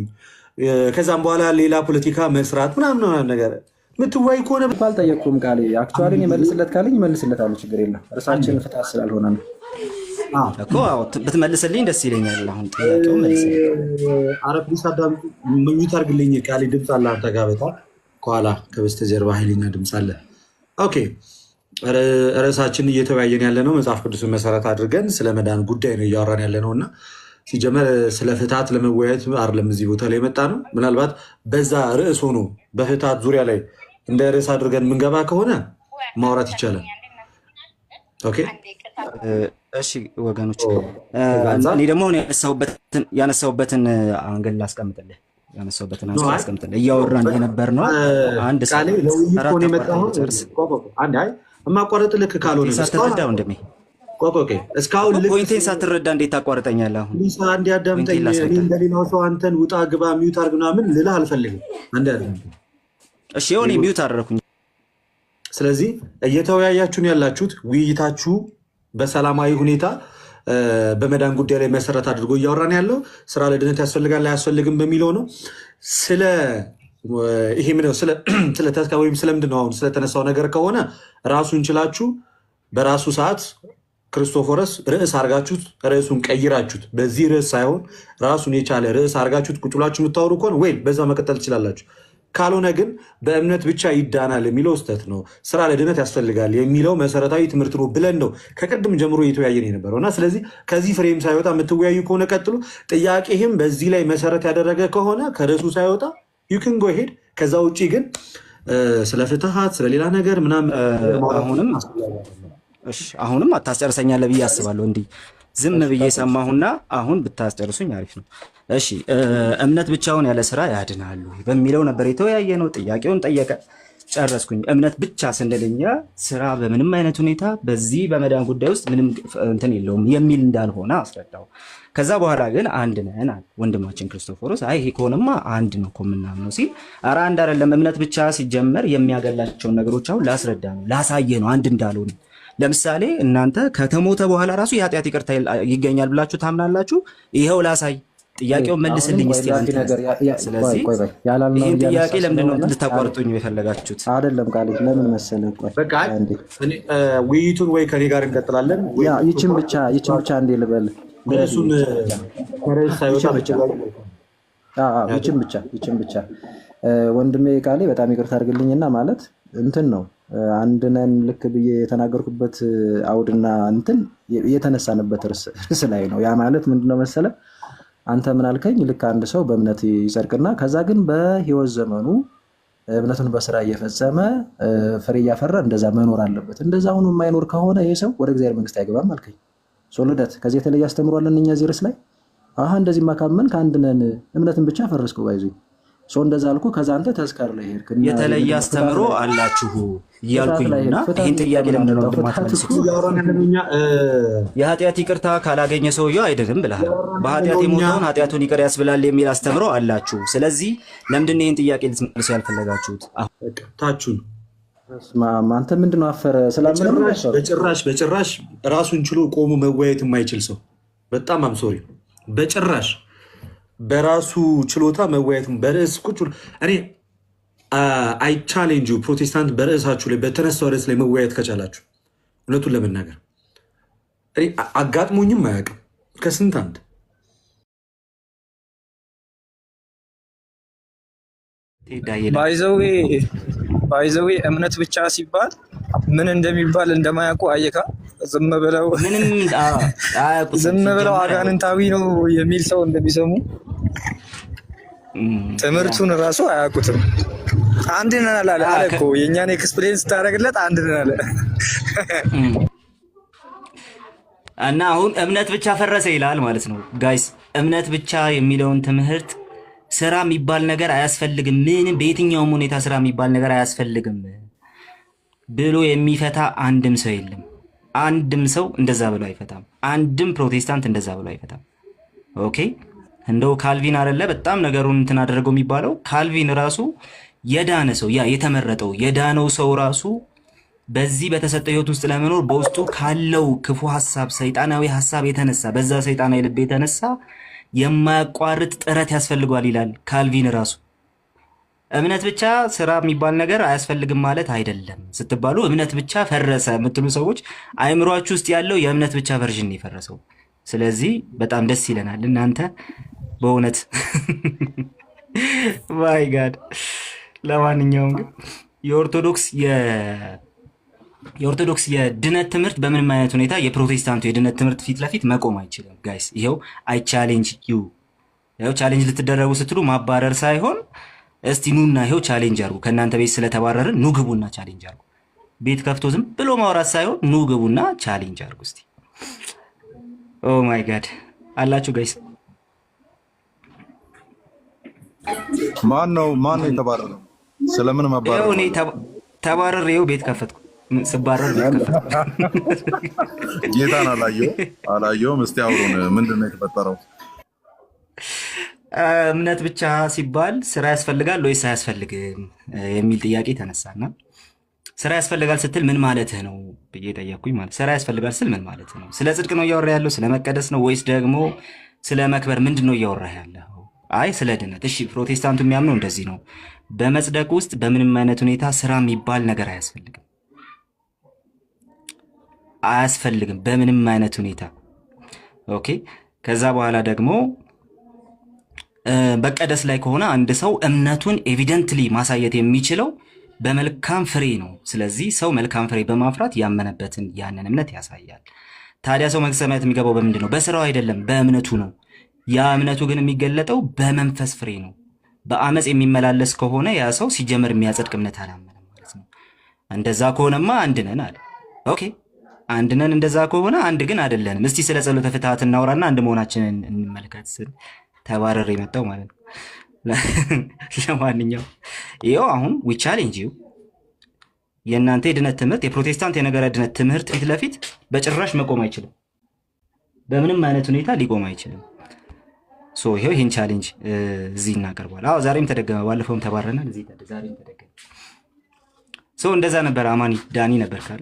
ከዛም በኋላ ሌላ ፖለቲካ መስራት ምናምን ነገር ምትወያይ ከሆነ አልጠየቅኩም። ቃሌ አክቹዋሊ የመልስለት ካለኝ መልስለታለሁ፣ ችግር የለም። እርሳችን ፍትሐት ስላልሆነ ነው እኮ ብትመልስልኝ ደስ ይለኛል። አሁን ጥያቄው መልስልኝ። አረፕሊስ አዳም ሚዩት አድርግልኝ። ቃሌ ድምፅ አለ አንተ ጋር በጣም ከኋላ ከበስተጀርባ ኃይለኛ ድምፅ አለ። ኦኬ ርዕሳችን እየተወያየን ያለ ነው መጽሐፍ ቅዱስን መሰረት አድርገን ስለ መዳን ጉዳይ ነው እያወራን ያለ ነው እና ሲጀመር ስለ ፍትሐት ለመወያየት አይደለም እዚህ ቦታ ላይ የመጣ ነው። ምናልባት በዛ ርዕስ ሆኖ በፍትሐት ዙሪያ ላይ እንደ ርዕስ አድርገን የምንገባ ከሆነ ማውራት ይቻላል። ኦኬ እሺ ወገኖች፣ እኔ ደግሞ ያነሳሁበትን አንገል ላስቀምጥልህ። እያወራን የነበር ነው አንድ የማቋረጥ ልክ ካልሆነ ሳትረዳ ወንድሜ እስካሁን ፖይንቴን ሳትረዳ እንዴት ታቋርጠኛለህ? አሁን እንዲያዳምጠኝ እንደሌላው ሰው አንተን ውጣ ግባ ሚዩት አድርግ ምናምን ልልህ አልፈልግም። እሺ ሆኔ ሚዩት አደረኩኝ። ስለዚህ እየተወያያችሁን ያላችሁት ውይይታችሁ በሰላማዊ ሁኔታ በመዳን ጉዳይ ላይ መሰረት አድርጎ እያወራን ያለው ስራ ለድነት ያስፈልጋል አያስፈልግም በሚለው ነው። ይሄ ምንድነው ስለ ተስካ ወይም ስለምንድን ነው አሁን ስለተነሳው ነገር ከሆነ ራሱን ችላችሁ በራሱ ሰዓት ክርስቶፎረስ ርዕስ አርጋችሁት ርዕሱን ቀይራችሁት በዚህ ርዕስ ሳይሆን ራሱን የቻለ ርዕስ አርጋችሁት ቁጭ ብላችሁ የምታወሩ ከሆነ ወይ በዛ መቀጠል ትችላላችሁ። ካልሆነ ግን በእምነት ብቻ ይዳናል የሚለው ስህተት ነው። ስራ ለድነት ያስፈልጋል የሚለው መሰረታዊ ትምህርት ነው ብለን ነው ከቅድም ጀምሮ እየተወያየን የነበረው እና ስለዚህ ከዚህ ፍሬም ሳይወጣ የምትወያዩ ከሆነ ቀጥሉ። ጥያቄህም በዚህ ላይ መሰረት ያደረገ ከሆነ ከርዕሱ ሳይወጣ ዩክን ጎ ሄድ። ከዛ ውጭ ግን ስለ ፍትሐት ስለሌላ ነገር ምናምን አሁንም አታስጨርሰኛለህ ብዬ አስባለሁ። እንዲህ ዝም ብዬ ሰማሁና አሁን ብታስጨርሱኝ አሪፍ ነው። እሺ እምነት ብቻውን ያለ ስራ ያድናሉ በሚለው ነበር የተወያየ ነው። ጥያቄውን ጠየቀ፣ ጨረስኩኝ። እምነት ብቻ ስንልኛ ስራ በምንም አይነት ሁኔታ በዚህ በመዳን ጉዳይ ውስጥ ምንም እንትን የለውም የሚል እንዳልሆነ አስረዳው። ከዛ በኋላ ግን አንድ ነን አለ ወንድማችን ክርስቶፎሮስ። አይ ይሄ ከሆነማ አንድ ነው እኮ የምናምነው ሲል፣ ኧረ አንድ አይደለም። እምነት ብቻ ሲጀመር የሚያገላቸውን ነገሮች አሁን ላስረዳ ነው ላሳየ ነው አንድ እንዳልሆነ። ለምሳሌ እናንተ ከተሞተ በኋላ ራሱ የኃጢአት ይቅርታ ይገኛል ብላችሁ ታምናላችሁ? ይኸው ላሳይ። ጥያቄውን መልስልኝ እስቲ አንተ። ስለዚህ ይህን ጥያቄ ለምንድን ነው ልታቋርጡኝ የፈለጋችሁት? አይደለም ቃል ለምን መሰለህ? በቃ ውይይቱን ወይ ከኔ ጋር እንቀጥላለን። ይችን ብቻ እንዴ ልበል እሱን ይችን ብቻ ወንድሜ ቃሌ በጣም ይቅርታ አድርግልኝና ማለት እንትን ነው አንድ ነን ልክ ብዬ የተናገርኩበት አውድና እንትን የተነሳንበት ርዕስ ላይ ነው። ያ ማለት ምንድነው መሰለ አንተ ምን አልከኝ? ልክ አንድ ሰው በእምነት ይጸድቅና ከዛ ግን በህይወት ዘመኑ እምነቱን በስራ እየፈጸመ ፍሬ እያፈራ እንደዛ መኖር አለበት። እንደዛ ሆኖ የማይኖር ከሆነ ይሄ ሰው ወደ እግዚአብሔር መንግስት አይገባም አልከኝ። ሶልደት ከዚህ የተለየ አስተምሯለን እኛ እዚህ ርዕስ ላይ እንደዚህ ማካመን ከአንድ ነን እምነትን ብቻ ፈረስከው ባይዙ ሰው እንደዛ አልኩ። ከዛ አንተ ተስካር ላይ ሄድክ። የተለየ አስተምሮ አላችሁ እያልኩኝና ይህን ጥያቄ ለምንድን ነው እንደማትመልሱት? የኃጢአት ይቅርታ ካላገኘ ሰውየው አይድንም ብለሃል። በኃጢአት የሞተውን ኃጢአቱን ይቅር ያስብላል የሚል አስተምሮ አላችሁ። ስለዚህ ለምንድን ነው ይህን ጥያቄ ልትመልሱ ያልፈለጋችሁት? ታችሁን አንተ ምንድን ነው አፈረ በጭራሽ ራሱን ችሎ ቆሞ መወያየት የማይችል ሰው በጣም አምሶሪ በጭራሽ በራሱ ችሎታ መወያየትም በርዕስ ቁጭ እኔ አይ ቻሌንጅ ፕሮቴስታንት በርዕሳችሁ ላይ በተነሳው ርዕስ ላይ መወያየት ከቻላችሁ እውነቱን ለመናገር እኔ አጋጥሞኝም አያውቅም ከስንት አንድ ባይዘዌ እምነት ብቻ ሲባል ምን እንደሚባል እንደማያውቁ አየካ ዝም ብለው አጋንንታዊ ነው የሚል ሰው እንደሚሰሙ ትምህርቱን እራሱ አያውቁትም። አንድ ነን አለ እኮ የእኛን ኤክስፒሪየንስ ታደርግለት አንድ ነን አለ እና አሁን እምነት ብቻ ፈረሰ ይላል ማለት ነው። ጋይስ እምነት ብቻ የሚለውን ትምህርት ስራ የሚባል ነገር አያስፈልግም፣ ምንም በየትኛውም ሁኔታ ስራ የሚባል ነገር አያስፈልግም ብሎ የሚፈታ አንድም ሰው የለም። አንድም ሰው እንደዛ ብሎ አይፈታም። አንድም ፕሮቴስታንት እንደዛ ብሎ አይፈታም። ኦኬ እንደው ካልቪን አይደለ በጣም ነገሩን እንትን አደረገው የሚባለው ካልቪን ራሱ የዳነ ሰው ያ የተመረጠው የዳነው ሰው ራሱ በዚህ በተሰጠ ህይወት ውስጥ ለመኖር በውስጡ ካለው ክፉ ሐሳብ ሰይጣናዊ ሐሳብ የተነሳ በዛ ሰይጣናዊ ልብ የተነሳ የማያቋርጥ ጥረት ያስፈልጓል ይላል ካልቪን ራሱ። እምነት ብቻ ስራ የሚባል ነገር አያስፈልግም ማለት አይደለም ስትባሉ እምነት ብቻ ፈረሰ የምትሉ ሰዎች አይምሯችሁ ውስጥ ያለው የእምነት ብቻ ቨርዥን ነው የፈረሰው። ስለዚህ በጣም ደስ ይለናል እናንተ በእውነት ማይ ጋድ። ለማንኛውም ግን የኦርቶዶክስ የድነት ትምህርት በምንም አይነት ሁኔታ የፕሮቴስታንቱ የድነት ትምህርት ፊት ለፊት መቆም አይችልም። ጋይስ ይኸው አይ ቻሌንጅ ዩ። ይኸው ቻሌንጅ ልትደረጉ ስትሉ ማባረር ሳይሆን እስቲ ኑና ይኸው ቻሌንጅ አርጉ። ከእናንተ ቤት ስለተባረርን ኑ ግቡና ቻሌንጅ አርጉ። ቤት ከፍቶ ዝም ብሎ ማውራት ሳይሆን ኑ ግቡና ቻሌንጅ አርጉ እስቲ። ኦ ማይ ጋድ አላችሁ ጋይስ። ማን ነው የተባረረው? ስለምን ማባረር? እኔ ተባረሬው ቤት ከፈትኩ። ስባረር ቤት ከፈትኩ። ጌታን አላየውም። እስቲ አውሩን፣ ምንድን ነው የተፈጠረው? እምነት ብቻ ሲባል ስራ ያስፈልጋል ወይስ አያስፈልግም የሚል ጥያቄ ተነሳና ስራ ያስፈልጋል ስትል ምን ማለትህ ነው ብዬ ጠየቅኩኝ። ማለት ስራ ያስፈልጋል ስል ምን ማለትህ ነው? ስለ ጽድቅ ነው እያወራ ያለው? ስለ መቀደስ ነው ወይስ ደግሞ ስለ መክበር? ምንድን ነው እያወራ ያለው? አይ ስለ ድነት። እሺ ፕሮቴስታንቱ የሚያምነው እንደዚህ ነው። በመጽደቅ ውስጥ በምንም አይነት ሁኔታ ስራ የሚባል ነገር አያስፈልግም በምንም አይነት ሁኔታ። ኦኬ። ከዛ በኋላ ደግሞ በቀደስ ላይ ከሆነ አንድ ሰው እምነቱን ኤቪደንትሊ ማሳየት የሚችለው በመልካም ፍሬ ነው። ስለዚህ ሰው መልካም ፍሬ በማፍራት ያመነበትን ያንን እምነት ያሳያል። ታዲያ ሰው መንግሥተ ሰማያት የሚገባው በምንድን ነው? በስራው አይደለም፣ በእምነቱ ነው። ያ እምነቱ ግን የሚገለጠው በመንፈስ ፍሬ ነው። በአመፅ የሚመላለስ ከሆነ ያ ሰው ሲጀመር የሚያጸድቅ እምነት አላመነም ማለት ነው። እንደዛ ከሆነማ አንድ ነን አለ። ኦኬ አንድ ነን። እንደዛ ከሆነ አንድ ግን አይደለንም። እስቲ ስለ ጸሎተ ፍትሐት እናውራና አንድ መሆናችንን እንመልከት ስል ተባረር የመጣው ማለት ነው። ለማንኛውም ይኸው አሁን ዊ ቻሌንጅ ዩ። የእናንተ የድነት ትምህርት የፕሮቴስታንት የነገረ ድነት ትምህርት ፊት ለፊት በጭራሽ መቆም አይችልም። በምንም አይነት ሁኔታ ሊቆም አይችልም። ይኸው ይህን ቻሌንጅ እዚህ እናቀርቧል። ዛሬም ተደገመ። ባለፈውም ተባረናል፣ ዛሬም ተደገመ። እንደዛ ነበር። አማኒ ዳኒ ነበር ካል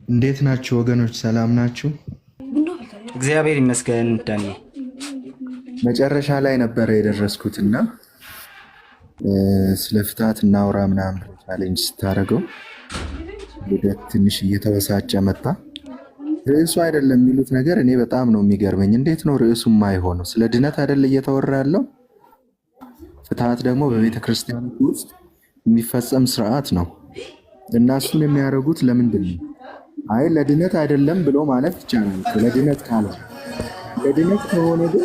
እንዴት ናችሁ ወገኖች? ሰላም ናችሁ? እግዚአብሔር ይመስገን። ዳኒ መጨረሻ ላይ ነበረ የደረስኩትና ስለ ፍትሐት እናውራ ምናምን ቻሌንጅ ስታደርገው ልደት ትንሽ እየተበሳጨ መጣ። ርዕሱ አይደለም የሚሉት ነገር እኔ በጣም ነው የሚገርመኝ። እንዴት ነው ርዕሱ የማይሆነው? ስለ ድነት አይደለ እየተወራ ያለው? ፍትሐት ደግሞ በቤተ ክርስቲያን ውስጥ የሚፈጸም ስርዓት ነው እና እሱን የሚያደርጉት ለምንድን ነው? አይ ለድነት አይደለም ብሎ ማለት ይቻላል። ለድነት ካለ ለድነት ከሆነ ግን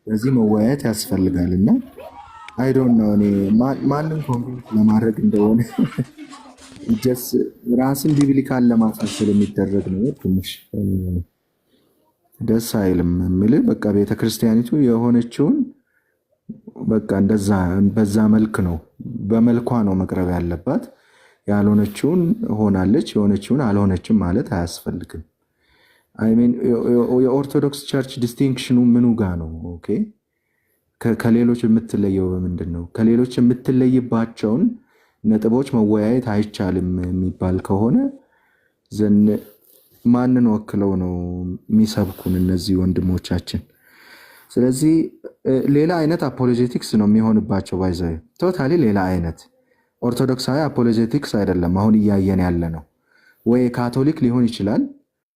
በዚህ መወያየት ያስፈልጋል እና አይዶን ነው እኔ ማንም ኮንቪንስ ለማድረግ እንደሆነ ጀስ ራስን ቢብሊካል ለማሳሰል የሚደረግ ነው። ትንሽ ደስ አይልም የምልህ በቃ ቤተክርስቲያኒቱ የሆነችውን በቃ እንደዛ በዛ መልክ ነው በመልኳ ነው መቅረብ ያለባት። ያልሆነችውን ሆናለች፣ የሆነችውን አልሆነችም ማለት አያስፈልግም። አይ ሚን የኦርቶዶክስ ቸርች ዲስቲንክሽኑ ምኑ ጋ ነው? ኦኬ ከሌሎች የምትለየው በምንድን ነው? ከሌሎች የምትለይባቸውን ነጥቦች መወያየት አይቻልም የሚባል ከሆነ ማንን ወክለው ነው የሚሰብኩን እነዚህ ወንድሞቻችን? ስለዚህ ሌላ አይነት አፖሎጄቲክስ ነው የሚሆንባቸው። ባይዘ ቶታሊ ሌላ አይነት ኦርቶዶክሳዊ አፖሎጄቲክስ አይደለም አሁን እያየን ያለ ነው። ወይ ካቶሊክ ሊሆን ይችላል፣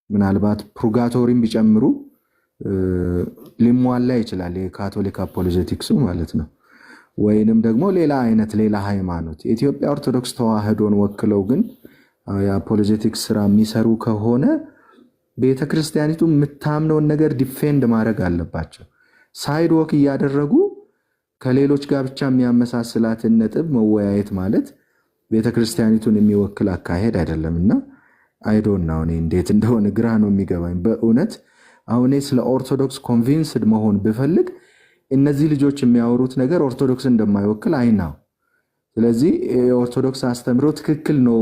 ምናልባት ፕሩጋቶሪም ቢጨምሩ ሊሟላ ይችላል የካቶሊክ አፖሎጄቲክሱ ማለት ነው። ወይንም ደግሞ ሌላ አይነት ሌላ ሃይማኖት የኢትዮጵያ ኦርቶዶክስ ተዋህዶን ወክለው ግን የአፖሎጄቲክስ ስራ የሚሰሩ ከሆነ ቤተክርስቲያኒቱ የምታምነውን ነገር ዲፌንድ ማድረግ አለባቸው። ሳይድ ወክ እያደረጉ ከሌሎች ጋር ብቻ የሚያመሳስላትን ነጥብ መወያየት ማለት ቤተክርስቲያኒቱን የሚወክል አካሄድ አይደለም እና አይዶን ነው እኔ እንዴት እንደሆነ ግራ ነው የሚገባኝ በእውነት። አሁን ስለ ኦርቶዶክስ ኮንቪንስድ መሆን ብፈልግ እነዚህ ልጆች የሚያወሩት ነገር ኦርቶዶክስ እንደማይወክል አይናው። ስለዚህ የኦርቶዶክስ አስተምሮ ትክክል ነው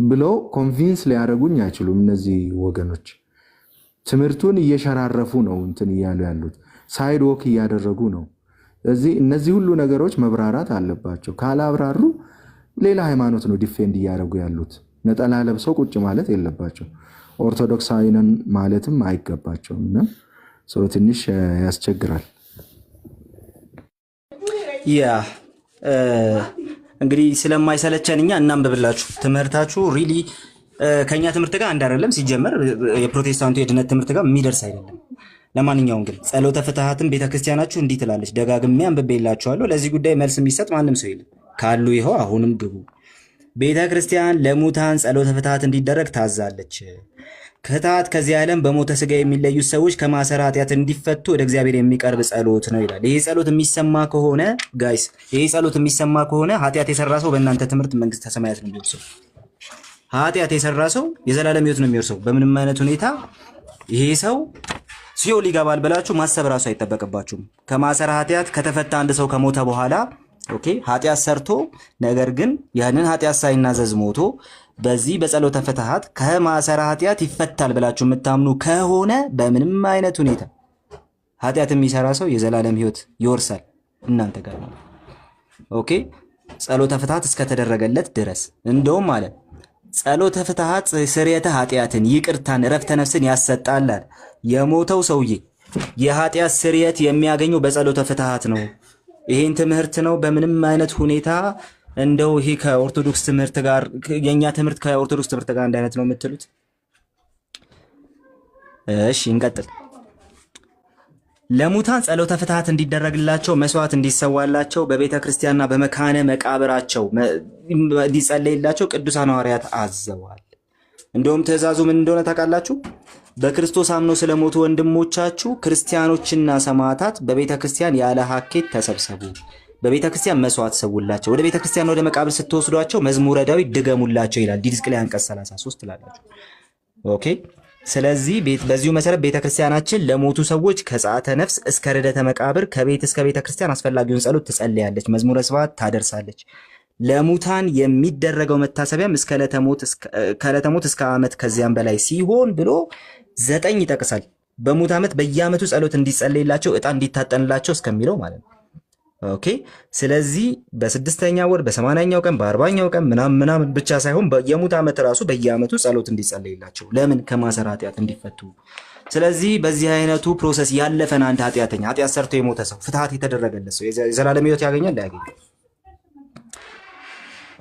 ብለው ኮንቪንስ ሊያደርጉኝ አይችሉም። እነዚህ ወገኖች ትምህርቱን እየሸራረፉ ነው እንትን እያሉ ያሉት፣ ሳይድ ወክ እያደረጉ ነው። ስለዚህ እነዚህ ሁሉ ነገሮች መብራራት አለባቸው። ካላብራሩ ሌላ ሃይማኖት ነው ዲፌንድ እያደረጉ ያሉት። ነጠላ ለብሰው ቁጭ ማለት የለባቸው። ኦርቶዶክሳዊንን ማለትም አይገባቸውም እና ሰው ትንሽ ያስቸግራል። ያ እንግዲህ ስለማይሰለቸን እኛ እናንብብላችሁ። ትምህርታችሁ ሪሊ ከኛ ትምህርት ጋር አንድ አይደለም። ሲጀመር የፕሮቴስታንቱ የድነት ትምህርት ጋር የሚደርስ አይደለም። ለማንኛውም ግን ጸሎተ ፍትሐትን ቤተክርስቲያናችሁ እንዲህ ትላለች። ደጋግሜ አንብቤላችኋለሁ። ለዚህ ጉዳይ መልስ የሚሰጥ ማንም ሰው የለም። ካሉ ይኸው አሁንም ግቡ። ቤተክርስቲያን ለሙታን ጸሎተ ፍትሐት እንዲደረግ ታዛለች። ፍትሐት ከዚህ ዓለም በሞተ ስጋ የሚለዩት ሰዎች ከማሰረ ኃጢአት እንዲፈቱ ወደ እግዚአብሔር የሚቀርብ ጸሎት ነው ይላል። ይሄ ጸሎት የሚሰማ ከሆነ ጋይስ፣ ይሄ ጸሎት የሚሰማ ከሆነ ኃጢአት የሰራ ሰው በእናንተ ትምህርት መንግስተ ሰማያት ነው የሚወርሰው። ኃጢአት የሰራ ሰው የዘላለም ሕይወት ነው የሚወርሰው። በምንም አይነት ሁኔታ ይሄ ሰው ሲኦል ይገባል ብላችሁ ማሰብ ራሱ አይጠበቅባችሁም። ከማሰረ ኃጢአት ከተፈታ አንድ ሰው ከሞተ በኋላ ኦኬ ኃጢአት ሰርቶ ነገር ግን ያንን ኃጢአት ሳይናዘዝ ሞቶ በዚህ በጸሎተ ፍትሐት ከማሰረ ኃጢአት ይፈታል ብላችሁ የምታምኑ ከሆነ በምንም አይነት ሁኔታ ኃጢአት የሚሰራ ሰው የዘላለም ሕይወት ይወርሳል እናንተ ጋር ነው። ኦኬ ጸሎተ ፍትሐት እስከተደረገለት ድረስ እንደውም አለ ጸሎተ ፍትሐት ስርየተ ኃጢአትን፣ ይቅርታን፣ እረፍተ ነፍስን ያሰጣል። የሞተው ሰውዬ የኃጢአት ስርየት የሚያገኘው በጸሎተ ፍትሐት ነው። ይሄን ትምህርት ነው በምንም አይነት ሁኔታ እንደው ይሄ ከኦርቶዶክስ ትምህርት ጋር የኛ ትምህርት ከኦርቶዶክስ ትምህርት ጋር አንድ አይነት ነው የምትሉት? እሺ እንቀጥል። ለሙታን ጸሎተ ፍትሐት እንዲደረግላቸው መስዋዕት እንዲሰዋላቸው በቤተ ክርስቲያንና በመካነ መቃብራቸው እንዲጸለይላቸው ቅዱሳን ሐዋርያት አዘዋል። እንደውም ትእዛዙ ምን እንደሆነ ታውቃላችሁ? በክርስቶስ አምነው ስለሞቱ ወንድሞቻችሁ ክርስቲያኖችና ሰማዕታት በቤተ ክርስቲያን ያለ ሀኬት ተሰብሰቡ፣ በቤተ ክርስቲያን መስዋዕት ሰውላቸው፣ ወደ ቤተ ክርስቲያን ወደ መቃብር ስትወስዷቸው መዝሙረ ዳዊት ድገሙላቸው ይላል። ዲድስቅልያ አንቀጽ 33 ትላላችሁ። ኦኬ ስለዚህ በዚሁ መሰረት ቤተ ክርስቲያናችን ለሞቱ ሰዎች ከጸአተ ነፍስ እስከ ርደተ መቃብር ከቤት እስከ ቤተ ክርስቲያን አስፈላጊውን ጸሎት ትጸልያለች፣ መዝሙረ ስብሐት ታደርሳለች። ለሙታን የሚደረገው መታሰቢያም ከዕለተ ሞት እስከ ዓመት ከዚያም በላይ ሲሆን ብሎ 9 ይጠቅሳል። በሙት ዓመት በየዓመቱ ጸሎት እንዲጸልይላቸው ዕጣን እንዲታጠንላቸው እስከሚለው ማለት ነው። ኦኬ ስለዚህ በ6ኛ ወር በ80ኛው ቀን በ40ኛው ቀን ምናምን ብቻ ሳይሆን የሙት ዓመት ራሱ በየዓመቱ ጸሎት እንዲጸልይላቸው ለምን ከማሰረ ኃጢአት እንዲፈቱ። ስለዚህ በዚህ አይነቱ ፕሮሰስ ያለፈን አንድ ኃጢአተኛ ኃጢአት ሰርቶ የሞተ ሰው ፍትሐት የተደረገለት ሰው የዘላለም ሕይወት ያገኛል አያገኝም?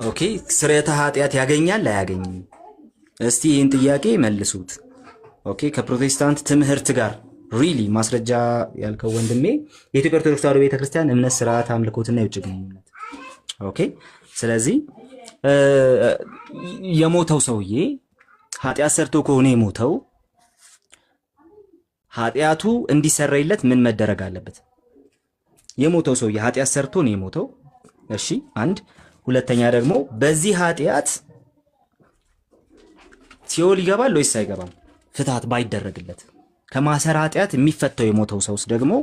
ኦኬ ስርየተ ኃጢአት ያገኛል አያገኝም? እስቲ ይህን ጥያቄ መልሱት። ኦኬ ከፕሮቴስታንት ትምህርት ጋር ሪሊ ማስረጃ ያልከው ወንድሜ የኢትዮጵያ ኦርቶዶክስ ተዋሕዶ ቤተክርስቲያን እምነት፣ ስርዓት፣ አምልኮትና የውጭ ግንኙነት። ኦኬ ስለዚህ የሞተው ሰውዬ ኃጢአት ሰርቶ ከሆነ የሞተው ኃጢአቱ እንዲሰረይለት ምን መደረግ አለበት? የሞተው ሰውዬ ኃጢአት ሰርቶ ነው የሞተው። እሺ አንድ ሁለተኛ ደግሞ በዚህ ኃጢአት ሲኦል ይገባል ወይስ አይገባም? ፍትሐት ባይደረግለት ከማሰረ ኃጢአት የሚፈታው የሞተው ሰውስ ደግሞ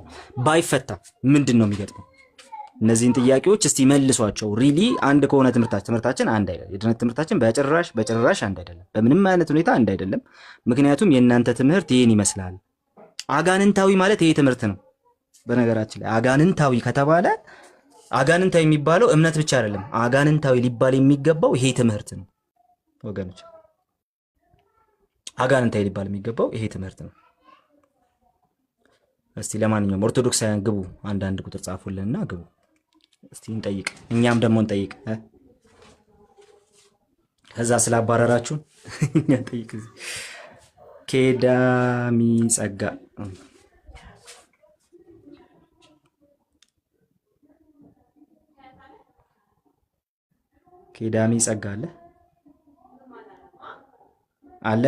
ባይፈታ ምንድን ነው የሚገጥመው? እነዚህን ጥያቄዎች እስቲ መልሷቸው። ሪሊ አንድ ከሆነ ትምህርታችን አንድ አይደለም። የድነት ትምህርታችን በጭራሽ አንድ አይደለም፣ በምንም አይነት ሁኔታ አንድ አይደለም። ምክንያቱም የእናንተ ትምህርት ይህን ይመስላል። አጋንንታዊ ማለት ይሄ ትምህርት ነው። በነገራችን ላይ አጋንንታዊ ከተባለ አጋንንታዊ የሚባለው እምነት ብቻ አይደለም። አጋንንታዊ ሊባል የሚገባው ይሄ ትምህርት ነው ወገኖች። አጋንንታዊ ሊባል የሚገባው ይሄ ትምህርት ነው። እስቲ ለማንኛውም ኦርቶዶክሳውያን ግቡ፣ አንዳንድ ቁጥር ጻፉልንና ግቡ። እስቲ እንጠይቅ፣ እኛም ደግሞ እንጠይቅ። ከዛ ስላባረራችሁን እኛ እንጠይቅ። ኬዳሚ ጸጋ ኬዳሚ ጸጋ አለ።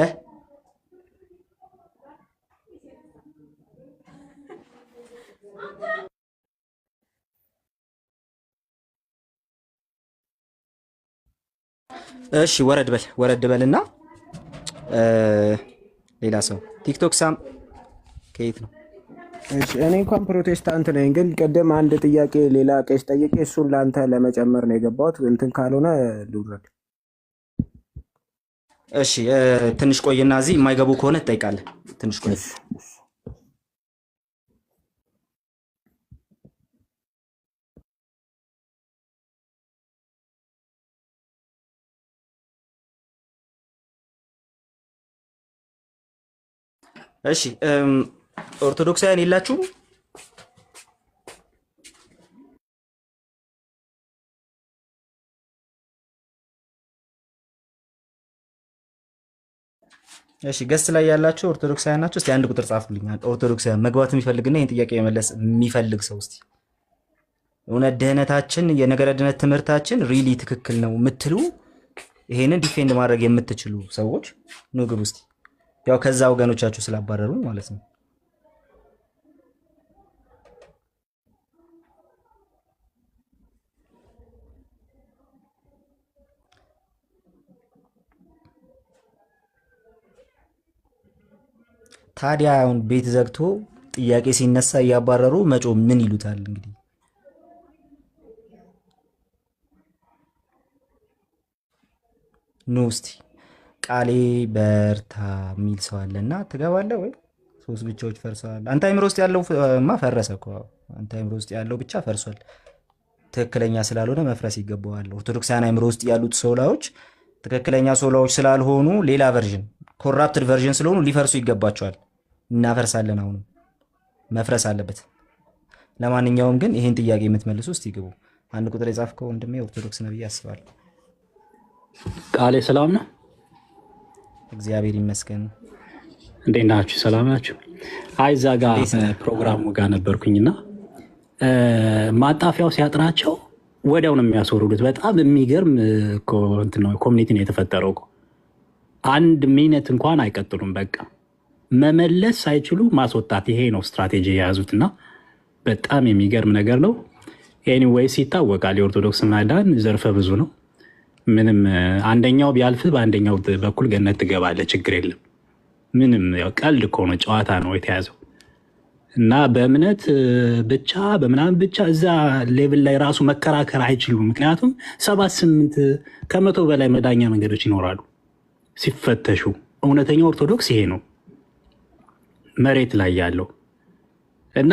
እሺ ወረድ በልና ሌላ ሰው ቲክቶክ ሳም ከየት ነው? እሺ እኔ እንኳን ፕሮቴስታንት ነኝ፣ ግን ቅድም አንድ ጥያቄ ሌላ ቄስ ጠይቄ እሱን ለአንተ ለመጨመር ነው የገባሁት። እንትን ካልሆነ ልውረድ። እሺ ትንሽ ቆይና እዚህ የማይገቡ ከሆነ ትጠይቃለህ። ትንሽ ቆይ። እሺ ኦርቶዶክሳውያን የላችሁም? እሺ ገስት ላይ ያላችሁ ኦርቶዶክሳውያን ናችሁ? እስቲ አንድ ቁጥር ጻፉልኝ። ኦርቶዶክሳውያን መግባት የሚፈልግና ይህን ጥያቄ መመለስ የሚፈልግ ሰው እስቲ እውነት ድህነታችን የነገረ ድህነት ትምህርታችን ሪሊ ትክክል ነው የምትሉ ይሄንን ዲፌንድ ማድረግ የምትችሉ ሰዎች ኑ ግቡ እስቲ። ያው ከዛ ወገኖቻችሁ ስላባረሩ ማለት ነው። ታዲያ አሁን ቤት ዘግቶ ጥያቄ ሲነሳ እያባረሩ መጮ ምን ይሉታል? እንግዲህ ኑ እስቲ ቃሌ በርታ የሚል ሰው አለና ትገባለህ ወይ? ሶስት ብቻዎች ፈርሰዋል። አንተ አይምሮ ውስጥ ያለው ማ ፈረሰ እኮ። አንተ አይምሮ ውስጥ ያለው ብቻ ፈርሷል። ትክክለኛ ስላልሆነ መፍረስ ይገባዋል። ኦርቶዶክሳውያን አይምሮ ውስጥ ያሉት ሶላዎች ትክክለኛ ሶላዎች ስላልሆኑ ሌላ ቨርዥን ኮራፕትድ ቨርዥን ስለሆኑ ሊፈርሱ ይገባቸዋል። እናፈርሳለን። አሁንም መፍረስ አለበት። ለማንኛውም ግን ይሄን ጥያቄ የምትመልሱ እስቲ ግቡ። አንድ ቁጥር የጻፍከው ወንድሜ ኦርቶዶክስ ነብይ አስባለሁ። ቃሌ ሰላም ነው። እግዚአብሔር ይመስገን። እንዴት ናችሁ? ሰላም ናችሁ? አይ እዛ ጋር ፕሮግራሙ ጋር ነበርኩኝና ማጣፊያው ሲያጥራቸው ወዲያው ነው የሚያስወርዱት። በጣም የሚገርም ኮሚኒቲ ነው የተፈጠረው እኮ። አንድ ሚኒት እንኳን አይቀጥሉም። በቃ መመለስ ሳይችሉ ማስወጣት። ይሄ ነው ስትራቴጂ የያዙትና በጣም የሚገርም ነገር ነው። ኤኒዌይስ ይታወቃል፣ የኦርቶዶክስ ማዳን ዘርፈ ብዙ ነው። ምንም አንደኛው ቢያልፍ በአንደኛው በኩል ገነት ትገባለህ፣ ችግር የለም። ምንም ያው ቀልድ እኮ ነው፣ ጨዋታ ነው የተያዘው እና በእምነት ብቻ በምናምን ብቻ እዛ ሌቭል ላይ ራሱ መከራከር አይችሉም። ምክንያቱም 78 ከመቶ በላይ መዳኛ መንገዶች ይኖራሉ ሲፈተሹ። እውነተኛው ኦርቶዶክስ ይሄ ነው መሬት ላይ ያለው እና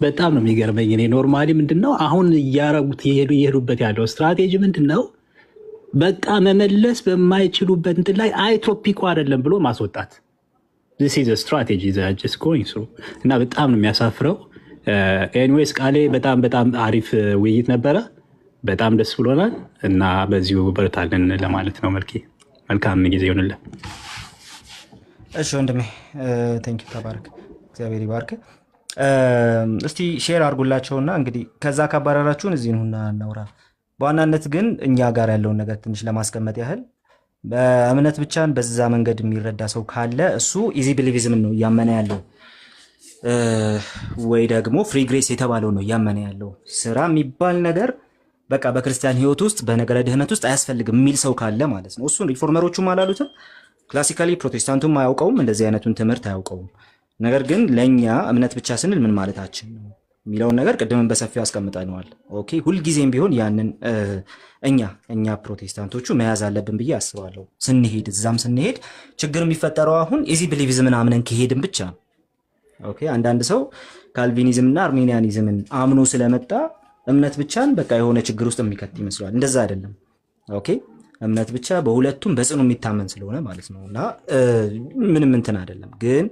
በጣም ነው የሚገርመኝ። እኔ ኖርማሊ ምንድነው አሁን እያረጉት እየሄዱበት ያለው ስትራቴጂ ምንድነው? በቃ መመለስ በማይችሉበት እንትን ላይ አይ ቶፒኩ አይደለም ብሎ ማስወጣት። this is a strategy that just going through እና በጣም ነው የሚያሳፍረው። ኤኒዌይስ ቃሌ በጣም በጣም አሪፍ ውይይት ነበረ። በጣም ደስ ብሎናል እና በዚሁ በርታለን ለማለት ነው። መልካም ጊዜ ይሆንልን። እሺ ወንድሜ ቴንኪው፣ ተባረክ፣ እግዚአብሔር ይባርክ። እስቲ ሼር አድርጉላቸውና እንግዲህ ከዛ ካባረራችሁን እዚህ ነውና እናውራ። በዋናነት ግን እኛ ጋር ያለውን ነገር ትንሽ ለማስቀመጥ ያህል በእምነት ብቻን በዛ መንገድ የሚረዳ ሰው ካለ እሱ ኢዚ ቢሊቪዝምን ነው እያመነ ያለው፣ ወይ ደግሞ ፍሪ ግሬስ የተባለው ነው እያመነ ያለው። ስራ የሚባል ነገር በቃ በክርስቲያን ሕይወት ውስጥ በነገረ ድህነት ውስጥ አያስፈልግም የሚል ሰው ካለ ማለት ነው። እሱን ሪፎርመሮቹም አላሉትም፣ ክላሲካሊ ፕሮቴስታንቱም አያውቀውም፣ እንደዚህ አይነቱን ትምህርት አያውቀውም። ነገር ግን ለእኛ እምነት ብቻ ስንል ምን ማለታችን ነው የሚለውን ነገር ቅድምን በሰፊው አስቀምጠነዋል። ኦኬ፣ ሁልጊዜም ቢሆን ያንን እኛ ፕሮቴስታንቶቹ መያዝ አለብን ብዬ አስባለሁ። ስንሄድ እዛም ስንሄድ ችግር የሚፈጠረው አሁን ኢዚ ቢሊቪዝምን አምነን ከሄድን ብቻ። ኦኬ፣ አንዳንድ ሰው ካልቪኒዝምና አርሜኒያኒዝምን አምኖ ስለመጣ እምነት ብቻን በቃ የሆነ ችግር ውስጥ የሚከት ይመስሏል። እንደዛ አይደለም። ኦኬ፣ እምነት ብቻ በሁለቱም በጽኑ የሚታመን ስለሆነ ማለት ነው እና ምንም እንትን አይደለም። ግን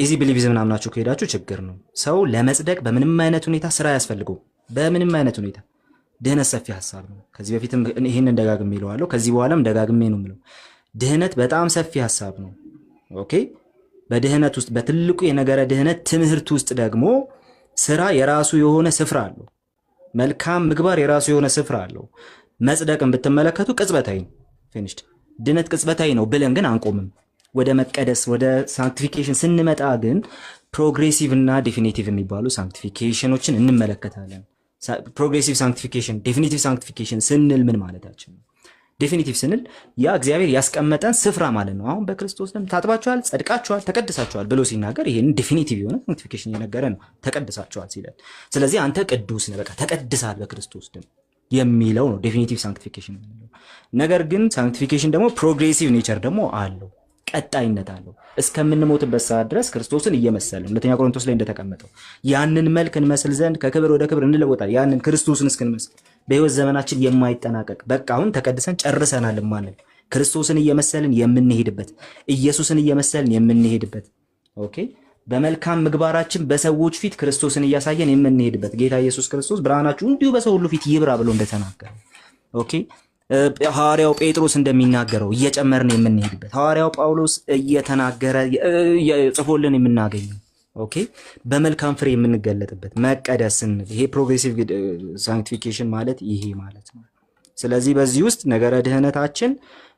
ኢዚ ቢሊቪዝምን አምናችሁ ከሄዳችሁ ችግር ነው። ሰው ለመጽደቅ በምንም አይነት ሁኔታ ስራ ያስፈልገው፣ በምንም አይነት ሁኔታ። ድህነት ሰፊ ሀሳብ ነው። ከዚህ በፊትም ይህንን ደጋግሜ እለዋለሁ፣ ከዚህ በኋላም ደጋግሜ ነው የምለው። ድህነት በጣም ሰፊ ሀሳብ ነው። ኦኬ፣ በድህነት ውስጥ በትልቁ የነገረ ድህነት ትምህርት ውስጥ ደግሞ ስራ የራሱ የሆነ ስፍራ አለው። መልካም ምግባር የራሱ የሆነ ስፍራ አለው። መጽደቅን ብትመለከቱ ቅጽበታዊ ፊኒሽድ ድነት ቅጽበታዊ ነው ብለን ግን አንቆምም። ወደ መቀደስ ወደ ሳንክቲፊኬሽን ስንመጣ ግን ፕሮግሬሲቭ እና ዴፊኒቲቭ የሚባሉ ሳንክቲፊኬሽኖችን እንመለከታለን። ፕሮግሬሲቭ ሳንክቲፊኬሽን፣ ዴፊኒቲቭ ሳንክቲፊኬሽን ስንል ምን ማለታችን ነው? ዴፊኒቲቭ ስንል ያ እግዚአብሔር ያስቀመጠን ስፍራ ማለት ነው። አሁን በክርስቶስ ደም ታጥባችኋል፣ ጸድቃችኋል፣ ተቀድሳችኋል ብሎ ሲናገር ይሄን ዴፊኒቲቭ የሆነ ሳንክቲፊኬሽን እየነገረ ነው። ተቀድሳችኋል ሲለን፣ ስለዚህ አንተ ቅዱስ ነህ፣ በቃ ተቀድሳል በክርስቶስ ደም የሚለው ነው ዴፊኒቲቭ ሳንክቲፊኬሽን። ነገር ግን ሳንክቲፊኬሽን ደግሞ ፕሮግሬሲቭ ኔቸር ደግሞ አለው፣ ቀጣይነት አለው። እስከምንሞትበት ሰዓት ድረስ ክርስቶስን እየመሰልን ሁለተኛ ቆሮንቶስ ላይ እንደተቀመጠው ያንን መልክ እንመስል ዘንድ ከክብር ወደ ክብር እንለወጣል። ያንን ክርስቶስን እስክንመስል በህይወት ዘመናችን የማይጠናቀቅ በቃ አሁን ተቀድሰን ጨርሰናል ማንን ክርስቶስን እየመሰልን የምንሄድበት፣ ኢየሱስን እየመሰልን የምንሄድበት ኦኬ በመልካም ምግባራችን በሰዎች ፊት ክርስቶስን እያሳየን የምንሄድበት ጌታ ኢየሱስ ክርስቶስ ብርሃናችሁ እንዲሁ በሰው ሁሉ ፊት ይብራ ብሎ እንደተናገረ ኦኬ ሐዋርያው ጴጥሮስ እንደሚናገረው እየጨመርን የምንሄድበት ሐዋርያው ጳውሎስ እየተናገረ ጽፎልን የምናገኘው ኦኬ በመልካም ፍሬ የምንገለጥበት መቀደስ ስንል ይሄ ፕሮግሬሲቭ ሳንክቲፊኬሽን ማለት ይሄ ማለት ነው። ስለዚህ በዚህ ውስጥ ነገረ ድህነታችን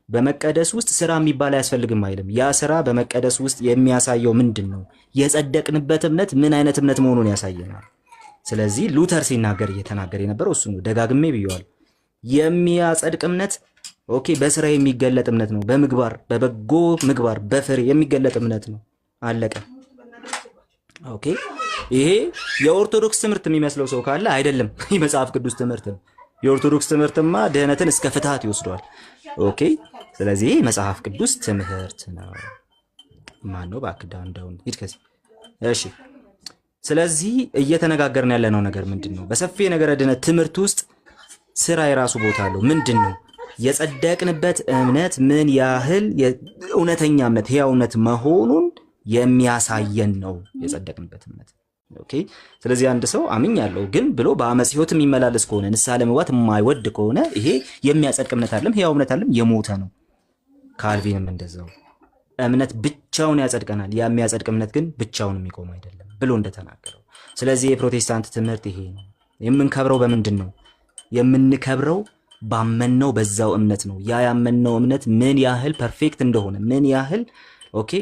በመቀደስ ውስጥ ስራ የሚባል አያስፈልግም አይልም። ያ ስራ በመቀደስ ውስጥ የሚያሳየው ምንድን ነው? የጸደቅንበት እምነት ምን አይነት እምነት መሆኑን ያሳየናል። ስለዚህ ሉተር ሲናገር እየተናገረ የነበረው እሱ ነው። ደጋግሜ ብየዋል። የሚያጸድቅ እምነት ኦኬ በስራ የሚገለጥ እምነት ነው። በምግባር በበጎ ምግባር በፍሬ የሚገለጥ እምነት ነው። አለቀ። ኦኬ ይሄ የኦርቶዶክስ ትምህርት የሚመስለው ሰው ካለ አይደለም፣ የመጽሐፍ ቅዱስ ትምህርት ነው። የኦርቶዶክስ ትምህርትማ ድህነትን እስከ ፍትሃት ይወስደዋል። ኦኬ ስለዚህ መጽሐፍ ቅዱስ ትምህርት ነው። ማን ነው ባክዳውን ሂድ ከዚህ። እሺ ስለዚህ እየተነጋገርን ያለነው ነገር ምንድነው? በሰፊ ነገረ ድህነት ትምህርት ውስጥ ስራ የራሱ ቦታ አለው። ምንድነው? የጸደቅንበት እምነት ምን ያህል እውነተኛ እምነት ሕያው እምነት መሆኑን የሚያሳየን ነው የጸደቅንበት እምነት። ኦኬ ስለዚህ አንድ ሰው አምኛለሁ ግን ብሎ በአመጽ ህይወት የሚመላለስ ከሆነ ንስሐ ለመግባት የማይወድ ከሆነ ይሄ የሚያጸድቅ እምነት አይደለም፣ ሕያው እምነት አይደለም፣ የሞተ ነው። ካልቪንም እንደዛው እምነት ብቻውን ያጸድቀናል፣ ያ የሚያጸድቅ እምነት ግን ብቻውን የሚቆም አይደለም ብሎ እንደተናገረው። ስለዚህ የፕሮቴስታንት ትምህርት ይሄ ነው። የምንከብረው በምንድን ነው? የምንከብረው ባመነው በዛው እምነት ነው። ያ ያመነው እምነት ምን ያህል ፐርፌክት እንደሆነ ምን ያህል ኦኬ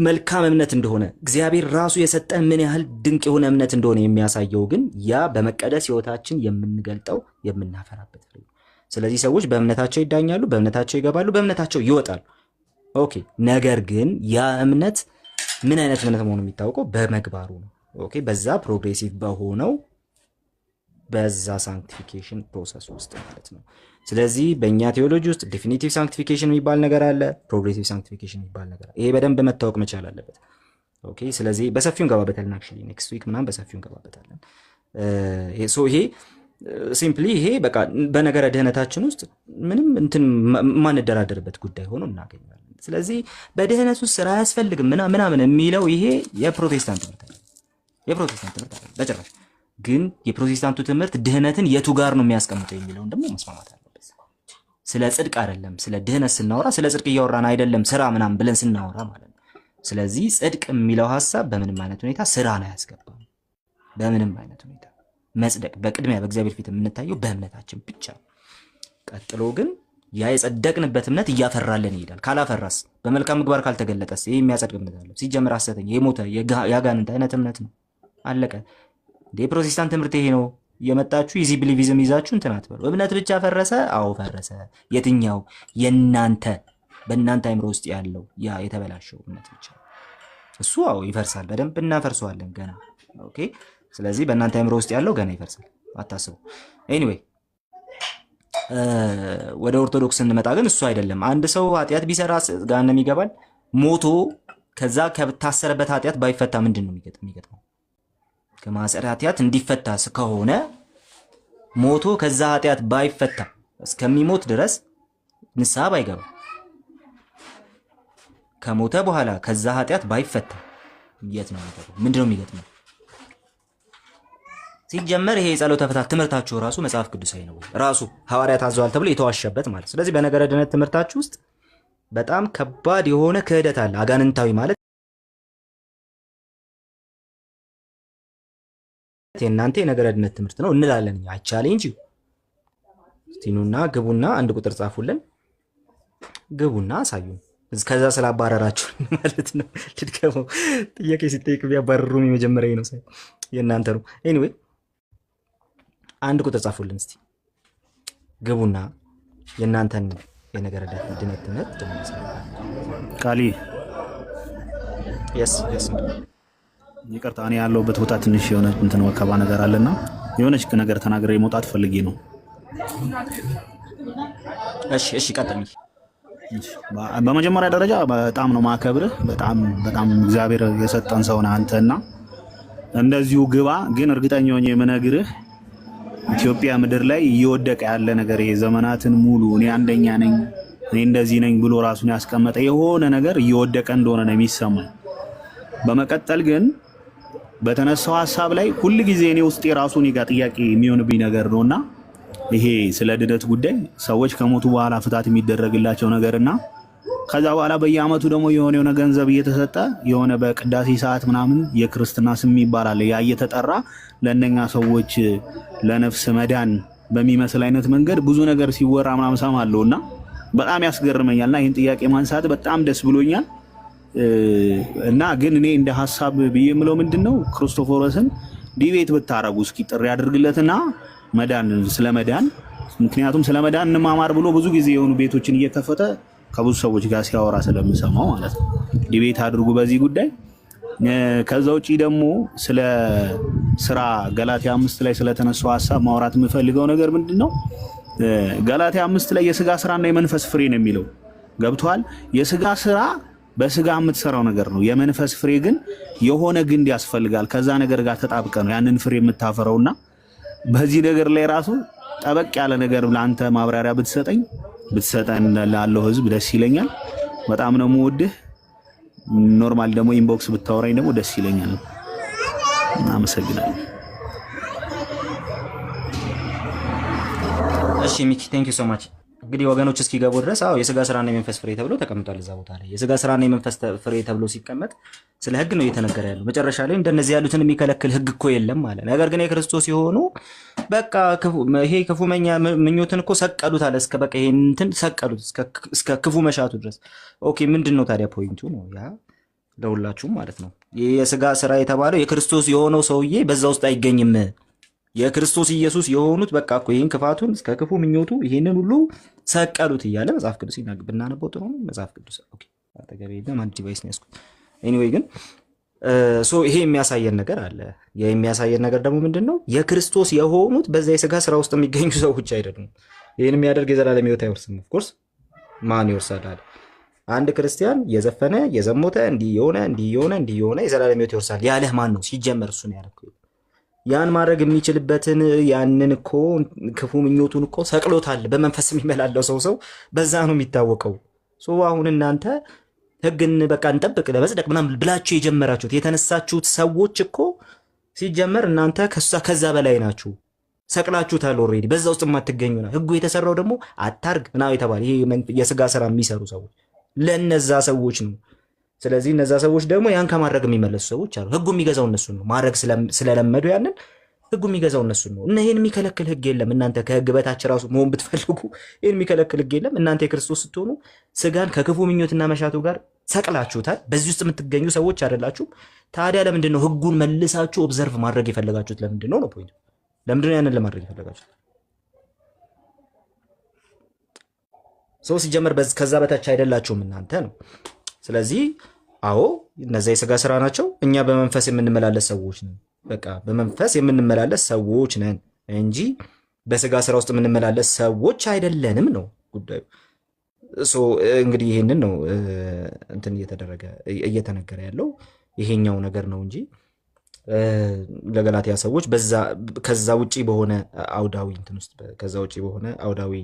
መልካም እምነት እንደሆነ እግዚአብሔር ራሱ የሰጠን ምን ያህል ድንቅ የሆነ እምነት እንደሆነ የሚያሳየው ግን ያ በመቀደስ ህይወታችን የምንገልጠው የምናፈራበት ነው። ስለዚህ ሰዎች በእምነታቸው ይዳኛሉ፣ በእምነታቸው ይገባሉ፣ በእምነታቸው ይወጣሉ። ኦኬ ነገር ግን ያ እምነት ምን አይነት እምነት መሆኑ የሚታወቀው በመግባሩ ነው። ኦኬ በዛ ፕሮግሬሲቭ በሆነው በዛ ሳንክቲፊኬሽን ፕሮሰስ ውስጥ ማለት ነው። ስለዚህ በእኛ ቴዎሎጂ ውስጥ ዴፊኒቲቭ ሳንክቲፊኬሽን የሚባል ነገር አለ፣ ፕሮግሬሲቭ ሳንክቲፊኬሽን የሚባል ነገር አለ። ይሄ በደንብ መታወቅ መቻል አለበት። ኦኬ ስለዚህ በሰፊው እንገባበታለን። አክቹሊ ኔክስት ዊክ ምናምን በሰፊው እንገባበታለን። ይሄ ሲምፕሊ ይሄ በቃ በነገረ ድህነታችን ውስጥ ምንም እንትን ማንደራደርበት ጉዳይ ሆኖ እናገኛለን። ስለዚህ በድህነት ውስጥ ስራ አያስፈልግም ምናምን የሚለው ይሄ የፕሮቴስታንት ትምህርት አይደለም። የፕሮቴስታንት ትምህርት አይደለም በጭራሽ። ግን የፕሮቴስታንቱ ትምህርት ድህነትን የቱ ጋር ነው የሚያስቀምጠው የሚለውን ደግሞ መስማማት አለበት። ስለ ጽድቅ አይደለም፣ ስለ ድህነት ስናወራ ስለ ጽድቅ እያወራን አይደለም፣ ስራ ምናምን ብለን ስናወራ ማለት ነው። ስለዚህ ጽድቅ የሚለው ሐሳብ በምንም አይነት ሁኔታ ስራን አያስገባም። በምንም አይነት ሁኔታ መጽደቅ በቅድሚያ በእግዚአብሔር ፊት የምንታየው በእምነታችን ብቻ። ቀጥሎ ግን ያ የጸደቅንበት እምነት እያፈራልን ይሄዳል። ካላፈራስ በመልካም ምግባር ካልተገለጠስ ይሄ የሚያጸድቅ እምነት አለ። ሲጀምር ሐሰተኛ የሞተ ያጋንንት አይነት እምነት ነው። አለቀ። የፕሮቴስታንት ትምህርት ይሄ ነው። የመጣችሁ ኢዚ ብሊቪዝም ይዛችሁ እንትን አትበሉ። እምነት ብቻ ፈረሰ? አዎ ፈረሰ። የትኛው? የናንተ በእናንተ አይምሮ ውስጥ ያለው ያ የተበላሸው እምነት ብቻ እሱ አዎ ይፈርሳል። በደንብ እናፈርሰዋለን ገና። ኦኬ ስለዚህ በእናንተ አይምሮ ውስጥ ያለው ገና ይፈርሳል፣ አታስቡ። ኤኒዌይ ወደ ኦርቶዶክስ እንመጣ ግን እሱ አይደለም። አንድ ሰው ኃጢአት ቢሰራ ገሃነም ይገባል። ሞቶ ከዛ ከታሰረበት ኃጢአት ባይፈታ ምንድን ነው የሚገጥመው? ከማሰር ኃጢአት እንዲፈታ ከሆነ ሞቶ ከዛ ኃጢአት ባይፈታ እስከሚሞት ድረስ ንስሐ ባይገባ ከሞተ በኋላ ከዛ ኃጢአት ባይፈታ የት ነው የሚገባው? ምንድን ነው የሚገጥመው? ሲጀመር ይሄ የጸሎተ ፍትሐት ትምህርታችሁ ራሱ መጽሐፍ ቅዱሳዊ ነው፣ ራሱ ሐዋርያት አዘዋል ተብሎ የተዋሸበት ማለት። ስለዚህ በነገረ ድነት ትምህርታችሁ ውስጥ በጣም ከባድ የሆነ ክህደት አለ። አጋንንታዊ ማለት የእናንተ የነገረ ድነት ትምህርት ነው እንላለን እኛ። አይቻለኝ እንጂ ስቲኑና ግቡና አንድ ቁጥር ጻፉልን፣ ግቡና አሳዩን። ከዛ ስላባረራችሁ ማለት ነው። ልድገመው፣ ጥያቄ ሲጠይቅ ቢያባረሩም የመጀመሪያ ነው ሳይ የእናንተ ነው። ኤኒዌይ አንድ ቁጥር ጻፉልን እስቲ፣ ግቡና የእናንተን የነገረ ድነት ትምህርት ደምሰ ቃሊ የስ ይቅርታ፣ እኔ ያለሁበት ቦታ ትንሽ የሆነ እንትን ወከባ ነገር አለና የሆነች ነገር ተናግሬ መውጣት ፈልጌ ነው። እሺ ቀጥል። በመጀመሪያ ደረጃ በጣም ነው ማከብርህ። በጣም እግዚአብሔር የሰጠን ሰው ነህ አንተና እንደዚሁ ግባ። ግን እርግጠኛ ሆኜ የምነግርህ ኢትዮጵያ ምድር ላይ እየወደቀ ያለ ነገር የዘመናትን ሙሉ እኔ አንደኛ ነኝ እኔ እንደዚህ ነኝ ብሎ ራሱን ያስቀመጠ የሆነ ነገር እየወደቀ እንደሆነ ነው የሚሰማኝ። በመቀጠል ግን በተነሳው ሐሳብ ላይ ሁሉ ጊዜ እኔ ውስጥ የራሱን ይጋ ጥያቄ የሚሆንብኝ ነገር ነውና ይሄ ስለ ድነት ጉዳይ ሰዎች ከሞቱ በኋላ ፍታት የሚደረግላቸው ነገርና ከዛ በኋላ በየአመቱ ደግሞ የሆነ ገንዘብ እየተሰጠ የሆነ በቅዳሴ ሰዓት ምናምን የክርስትና ስም ይባላል ያ እየተጠራ ለእነኛ ሰዎች ለነፍስ መዳን በሚመስል አይነት መንገድ ብዙ ነገር ሲወራ ምናምን ሰማለሁና በጣም ያስገርመኛልና ይህን ጥያቄ ማንሳት በጣም ደስ ብሎኛል። እና ግን እኔ እንደ ሐሳብ ብዬ የምለው ምንድነው ክርስቶፎሮስን ዲቤት ብታረጉ እስኪ ጥሪ ያድርግለትና መዳን ስለመዳን ምክንያቱም ስለመዳን እንማማር ብሎ ብዙ ጊዜ የሆኑ ቤቶችን እየከፈተ ከብዙ ሰዎች ጋር ሲያወራ ስለምሰማው ማለት ነው። ዲቤት አድርጉ በዚህ ጉዳይ። ከዛ ውጪ ደግሞ ስለ ስራ ገላትያ 5 ላይ ስለተነሳው ሐሳብ ማውራት የምፈልገው ነገር ምንድነው ገላትያ 5 ላይ የሥጋ ስራና የመንፈስ ፍሬ ነው የሚለው ገብቷል። የሥጋ ስራ በሥጋ የምትሰራው ነገር ነው። የመንፈስ ፍሬ ግን የሆነ ግንድ ያስፈልጋል። ከዛ ነገር ጋር ተጣብቀ ነው ያንን ፍሬ የምታፈረውና በዚህ ነገር ላይ ራሱ ጠበቅ ያለ ነገር ለአንተ ማብራሪያ ብትሰጠን ላለው ህዝብ ደስ ይለኛል። በጣም ነው የምወድህ። ኖርማል ደግሞ ኢንቦክስ ብታወራኝ ደግሞ ደስ ይለኛል። አመሰግናለሁ። እሺ ሚኪ ቴንክ ዩ ሶ ማች። እንግዲህ ወገኖች እስኪገቡ ድረስ የሥጋ ስራና የመንፈስ ፍሬ ተብሎ ተቀምጧል እዛ ቦታ ላይ። የሥጋ ስራና የመንፈስ ፍሬ ተብሎ ሲቀመጥ ስለ ህግ ነው እየተነገረ ያለው። መጨረሻ ላይ እንደነዚህ ያሉትን የሚከለክል ህግ እኮ የለም ማለት። ነገር ግን የክርስቶስ የሆኑ በቃ ይሄ ክፉ ምኞትን እኮ ሰቀሉት አለ። እስከ በቃ ይሄንን ሰቀሉት እስከ ክፉ መሻቱ ድረስ። ኦኬ ምንድነው ታዲያ ፖይንቱ ነው ያ ለሁላችሁም ማለት ነው። የሥጋ ስራ የተባለው የክርስቶስ የሆነው ሰውዬ በዛ ውስጥ አይገኝም። የክርስቶስ ኢየሱስ የሆኑት በቃ እኮ ይሄን ክፋቱን እስከ ክፉ ምኞቱ ይሄንን ሁሉ ሰቀሉት እያለ መጽሐፍ ቅዱስ ብናነበው ጥሩ ነው። መጽሐፍ ቅዱስ ኦኬ አጠገቤ የለም አንድ ዲቫይስ ነው ያዝኩት። ኤኒዌይ ግን ይሄ የሚያሳየን ነገር አለ። የሚያሳየን ነገር ደግሞ ምንድነው የክርስቶስ የሆኑት በዛ የሥጋ ስራ ውስጥ የሚገኙ ሰዎች አይደሉም። ይሄን የሚያደርግ የዘላለም ሕይወት አይወርስም። ኦፍ ኮርስ ማን ይወርሳል? አንድ ክርስቲያን የዘፈነ የዘሞተ እንዲህ የሆነ የዘላለም ሕይወት ይወርሳል ያለህ ማን ነው? ሲጀመር እሱ ነው ያደረገው። ያን ማድረግ የሚችልበትን ያንን እኮ ክፉ ምኞቱን እኮ ሰቅሎታል። በመንፈስ የሚመላለው ሰው በዛ ነው የሚታወቀው። አሁን እናንተ ህግን በቃ እንጠብቅ ለመጽደቅ ምናምን ብላችሁ የጀመራችሁት የተነሳችሁት ሰዎች እኮ ሲጀመር እናንተ ከዛ በላይ ናችሁ። ሰቅላችሁታል ኦልሬዲ። በዛ ውስጥ የማትገኙ ነው። ህጉ የተሰራው ደግሞ አታርግ ምናምን የተባለ ይሄ የሥጋ ስራ የሚሰሩ ሰዎች ለነዛ ሰዎች ነው። ስለዚህ እነዛ ሰዎች ደግሞ ያን ከማድረግ የሚመለሱ ሰዎች አሉ። ህጉ የሚገዛው እነሱን ነው። ማድረግ ስለለመዱ ያንን ህጉ የሚገዛው እነሱን ነው። እና ይሄን የሚከለክል ህግ የለም። እናንተ ከህግ በታች ራሱ መሆን ብትፈልጉ ይሄን የሚከለክል ህግ የለም። እናንተ የክርስቶስ ስትሆኑ ስጋን ከክፉ ምኞትና መሻቱ ጋር ሰቅላችሁታል። በዚህ ውስጥ የምትገኙ ሰዎች አይደላችሁም። ታዲያ ለምንድን ነው ህጉን መልሳችሁ ኦብዘርቭ ማድረግ የፈለጋችሁት? ለምንድን ነው ፖይንቱ? ለምንድን ነው ያንን ለማድረግ የፈለጋችሁት? ሰው ሲጀመር ከዛ በታች አይደላችሁም እናንተ ነው። ስለዚህ እነዛ የሥጋ ስራ ናቸው። እኛ በመንፈስ የምንመላለስ ሰዎች ነን። በቃ በመንፈስ የምንመላለስ ሰዎች ነን እንጂ በሥጋ ስራ ውስጥ የምንመላለስ ሰዎች አይደለንም ነው ጉዳዩ። እንግዲህ ይሄንን ነው እንትን እየተነገረ ያለው ይሄኛው ነገር ነው እንጂ ለገላትያ ሰዎች ከዛ ውጪ በሆነ አውዳዊ እንትን ውስጥ ከዛ ውጪ በሆነ አውዳዊ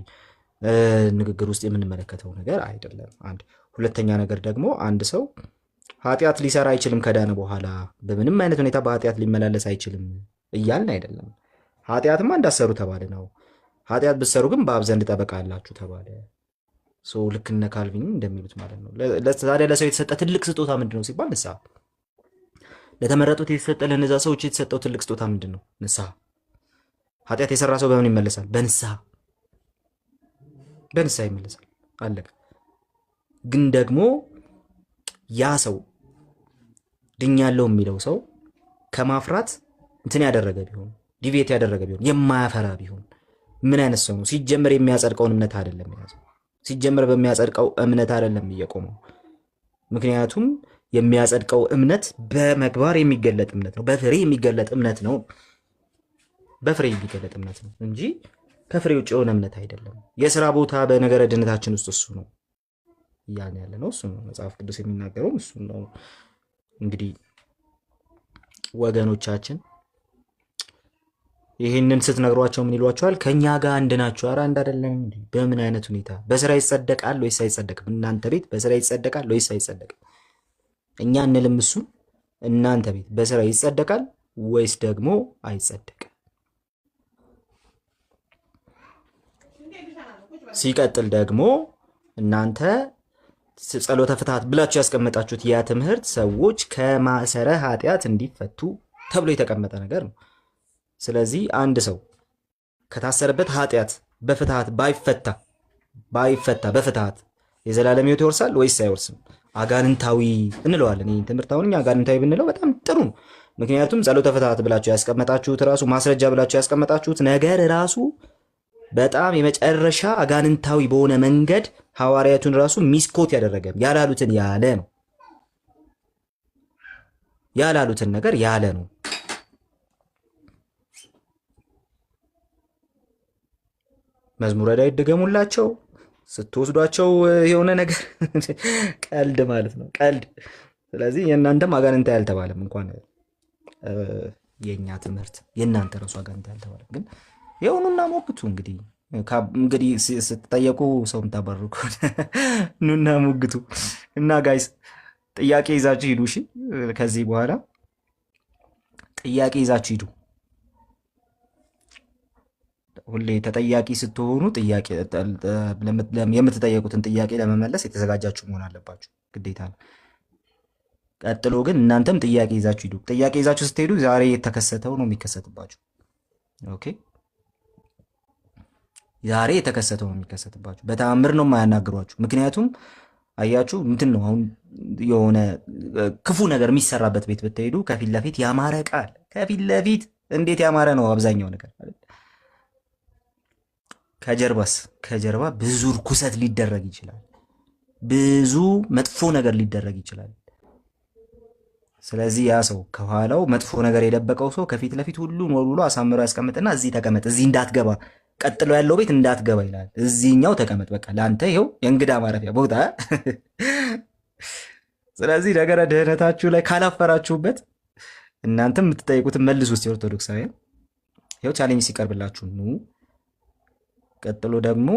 ንግግር ውስጥ የምንመለከተው ነገር አይደለም። አንድ ሁለተኛ ነገር ደግሞ አንድ ሰው ኃጢአት ሊሰራ አይችልም ከዳነ በኋላ በምንም አይነት ሁኔታ በኃጢአት ሊመላለስ አይችልም እያልን አይደለም። ኃጢአትማ እንዳሰሩ ተባለ ነው። ኃጢአት ብትሰሩ ግን በአብ ዘንድ ጠበቃ አላችሁ ተባለ። ልክ እነ ካልቪን እንደሚሉት ማለት ነው። ታዲያ ለሰው የተሰጠ ትልቅ ስጦታ ምንድን ነው ሲባል ንስሐ። ለተመረጡት የተሰጠ ለነዛ ሰዎች የተሰጠው ትልቅ ስጦታ ምንድን ነው? ንስሐ። ኃጢአት የሰራ ሰው በምን ይመለሳል? በንስሐ ይመለሳል። አለቀ። ግን ደግሞ ያ ሰው ድኛለው የሚለው ሰው ከማፍራት እንትን ያደረገ ቢሆን ዲቬት ያደረገ ቢሆን የማያፈራ ቢሆን ምን አይነት ሰው ነው? ሲጀመር የሚያጸድቀውን እምነት አይደለም የያዘው። ሲጀመር በሚያጸድቀው እምነት አይደለም እየቆመው። ምክንያቱም የሚያጸድቀው እምነት በመግባር የሚገለጥ እምነት ነው። በፍሬ የሚገለጥ እምነት ነው። በፍሬ የሚገለጥ እምነት ነው እንጂ ከፍሬ ውጭ የሆነ እምነት አይደለም። የሥራ ቦታ በነገረ ድነታችን ውስጥ እሱ ነው እያልን ያለ ነው። እሱ ነው መጽሐፍ ቅዱስ የሚናገረው እሱ ነው። እንግዲህ ወገኖቻችን ይህንን ስትነግሯቸው ምን ይሏቸዋል? ከእኛ ጋር አንድ ናቸው። ኧረ አንድ አይደለም። በምን አይነት ሁኔታ? በስራ ይጸደቃል ወይስ አይጸደቅም? እናንተ ቤት በስራ ይጸደቃል ወይስ አይጸደቅም? እኛ እንልም እሱን። እናንተ ቤት በስራ ይጸደቃል ወይስ ደግሞ አይጸደቅም? ሲቀጥል ደግሞ እናንተ ጸሎተ ፍትሐት ብላችሁ ያስቀመጣችሁት ያ ትምህርት ሰዎች ከማሰረ ኃጢአት እንዲፈቱ ተብሎ የተቀመጠ ነገር ነው። ስለዚህ አንድ ሰው ከታሰረበት ኃጢአት በፍትሐት ባይፈታ በፍትሐት የዘላለም ሕይወት ይወርሳል ወይስ አይወርስም? አጋንንታዊ እንለዋለን። ይህን ትምህርት አሁን እኛ አጋንንታዊ ብንለው በጣም ጥሩ ነው። ምክንያቱም ጸሎተ ፍትሐት ብላችሁ ያስቀመጣችሁት ራሱ ማስረጃ ብላችሁ ያስቀመጣችሁት ነገር ራሱ በጣም የመጨረሻ አጋንንታዊ በሆነ መንገድ ሐዋርያቱን ራሱ ሚስኮት ያደረገ ያላሉትን ያለ ነው። ያላሉትን ነገር ያለ ነው። መዝሙረ ዳዊት ድገሙላቸው ስትወስዷቸው የሆነ ነገር ቀልድ ማለት ነው፣ ቀልድ። ስለዚህ የእናንተም አጋንንታዊ አልተባለም። እንኳን የእኛ ትምህርት የእናንተ ራሱ አጋንንታዊ አልተባለም። ግን የሆኑና ሞግቱ። እንግዲህ ስትጠየቁ ሰው የምታባርሩ ከሆነ ኑና ሞግቱ። እና ጋይስ ጥያቄ ይዛችሁ ሂዱ። እሺ፣ ከዚህ በኋላ ጥያቄ ይዛችሁ ሂዱ። ሁሌ ተጠያቂ ስትሆኑ የምትጠየቁትን ጥያቄ ለመመለስ የተዘጋጃችሁ መሆን አለባችሁ፣ ግዴታ ነው። ቀጥሎ ግን እናንተም ጥያቄ ይዛችሁ ሂዱ። ጥያቄ ይዛችሁ ስትሄዱ ዛሬ የተከሰተው ነው የሚከሰትባችሁ። ኦኬ፣ ዛሬ የተከሰተው ነው የሚከሰትባችሁ። በተአምር ነው የማያናግሯችሁ። ምክንያቱም አያችሁ እንትን ነው። አሁን የሆነ ክፉ ነገር የሚሰራበት ቤት ብትሄዱ ከፊት ለፊት ያማረ ቃል፣ ከፊት ለፊት እንዴት ያማረ ነው አብዛኛው ነገር። ከጀርባ ብዙ ርኩሰት ሊደረግ ይችላል። ብዙ መጥፎ ነገር ሊደረግ ይችላል። ስለዚህ ያ ሰው ከኋላው መጥፎ ነገር የደበቀው ሰው ከፊት ለፊት ሁሉን ወልውሎ አሳምሮ ያስቀምጥና እዚህ ተቀመጥ፣ እዚህ እንዳትገባ፣ ቀጥሎ ያለው ቤት እንዳትገባ ይላል። እዚህኛው ተቀመጥ፣ በቃ ለአንተ ይኸው የእንግዳ ማረፊያ ቦታ። ስለዚህ ነገረ ድህነታችሁ ላይ ካላፈራችሁበት እናንተም የምትጠይቁትን መልሱ። ውስጥ የኦርቶዶክሳውያን ይኸው ቻሌንጅ ሲቀርብላችሁ ኑ። ቀጥሎ ደግሞ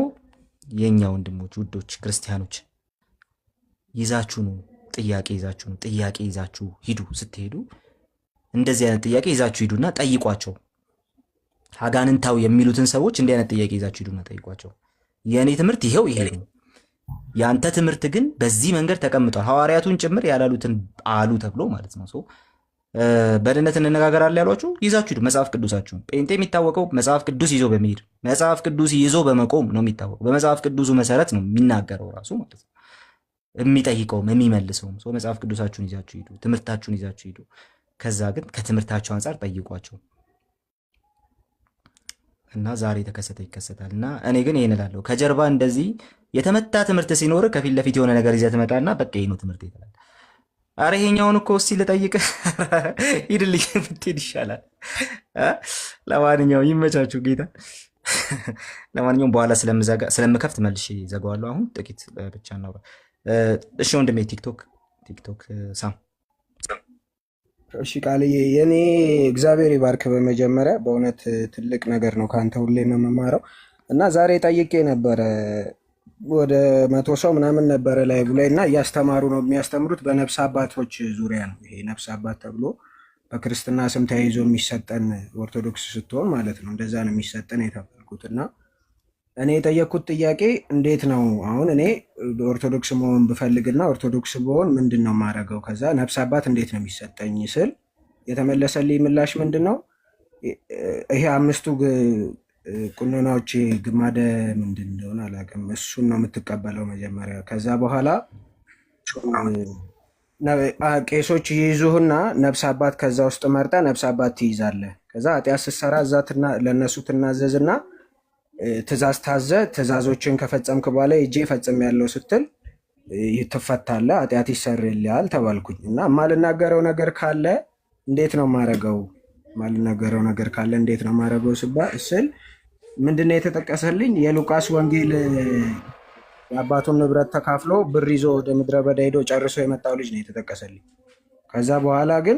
የእኛ ወንድሞች ውዶች ክርስቲያኖች ይዛችሁ ነው ጥያቄ ይዛችሁ ሂዱ። ስትሄዱ እንደዚህ አይነት ጥያቄ ይዛችሁ ሂዱና ጠይቋቸው። አጋንንታዊ የሚሉትን ሰዎች እንዲህ አይነት ጥያቄ ይዛችሁ ሂዱና ጠይቋቸው። የእኔ ትምህርት ይሄው ይሄ ነው፣ ያንተ ትምህርት ግን በዚህ መንገድ ተቀምጧል። ሐዋርያቱን ጭምር ያላሉትን አሉ ተብሎ ማለት ነው። በድነት እንነጋገራለን ያሏችሁ ይዛችሁ ሂዱ መጽሐፍ ቅዱሳችሁን። ጴንጤ የሚታወቀው መጽሐፍ ቅዱስ ይዞ በመሄድ መጽሐፍ ቅዱስ ይዞ በመቆም ነው የሚታወቀው። በመጽሐፍ ቅዱሱ መሰረት ነው የሚናገረው ራሱ ማለት ነው፣ የሚጠይቀውም የሚመልሰውም። መጽሐፍ ቅዱሳችሁን ይዛችሁ ሂዱ፣ ትምህርታችሁን ይዛችሁ ሂዱ። ከዛ ግን ከትምህርታቸው አንጻር ጠይቋቸው እና ዛሬ የተከሰተ ይከሰታል። እና እኔ ግን ይህን እላለሁ፣ ከጀርባ እንደዚህ የተመታ ትምህርት ሲኖር ከፊት ለፊት የሆነ ነገር ይዘህ ትመጣና በቃ ይህ ነው ትምህርት ይላል። አረ ይሄኛውን እኮ እስኪ ልጠይቅህ፣ ሂድልኝ ብትሄድ ይሻላል። ለማንኛውም ይመቻችሁ ጌታ። ለማንኛውም በኋላ ስለምከፍት መልሼ ዘጋዋለሁ። አሁን ጥቂት ብቻ ነው። እሺ ወንድሜ ቲክቶክ ሳም። እሺ ቃልዬ፣ የኔ እግዚአብሔር ይባርክ። በመጀመሪያ በእውነት ትልቅ ነገር ነው ከአንተ ሁሌ ነው የምማረው እና ዛሬ ጠይቄ ነበረ ወደ 100 ሰው ምናምን ነበረ ላይቭ ላይ እና እያስተማሩ ነው። የሚያስተምሩት በነፍስ አባቶች ዙሪያ ነው። ይሄ ነፍስ አባት ተብሎ በክርስትና ስም ተያይዞ የሚሰጠን ኦርቶዶክስ ስትሆን ማለት ነው፣ እንደዛ ነው የሚሰጠን የተባልኩት። እና እኔ የጠየቅኩት ጥያቄ እንዴት ነው አሁን እኔ ኦርቶዶክስ መሆን ብፈልግና ኦርቶዶክስ ብሆን ምንድን ነው የማደርገው? ከዛ ነፍስ አባት እንዴት ነው የሚሰጠኝ ስል የተመለሰልኝ ምላሽ ምንድን ነው? ይሄ 5ቱ ቁንናዎች ግማደ ምንድን እንደሆነ አላውቅም። እሱን ነው የምትቀበለው መጀመሪያ። ከዛ በኋላ ቄሶች ይይዙህና ነፍስ አባት ከዛ ውስጥ መርጠ ነፍስ አባት ትይዛለህ። ከዛ ኃጢአት ስትሰራ እዛ ለእነሱ ትናዘዝና ትእዛዝ ታዘ ትእዛዞችን ከፈጸምክ በኋላ እጄ ፈጽም ያለው ስትል ትፈታለህ፣ ኃጢአት ይሰርልሃል ተባልኩኝ። እና የማልናገረው ነገር ካለ እንዴት ነው የማደርገው? የማልናገረው ነገር ካለ እንዴት ነው የማደርገው ስል ምንድነው የተጠቀሰልኝ? የሉቃስ ወንጌል የአባቱን ንብረት ተካፍሎ ብር ይዞ ወደ ምድረ በዳ ሄዶ ጨርሶ የመጣው ልጅ ነው የተጠቀሰልኝ። ከዛ በኋላ ግን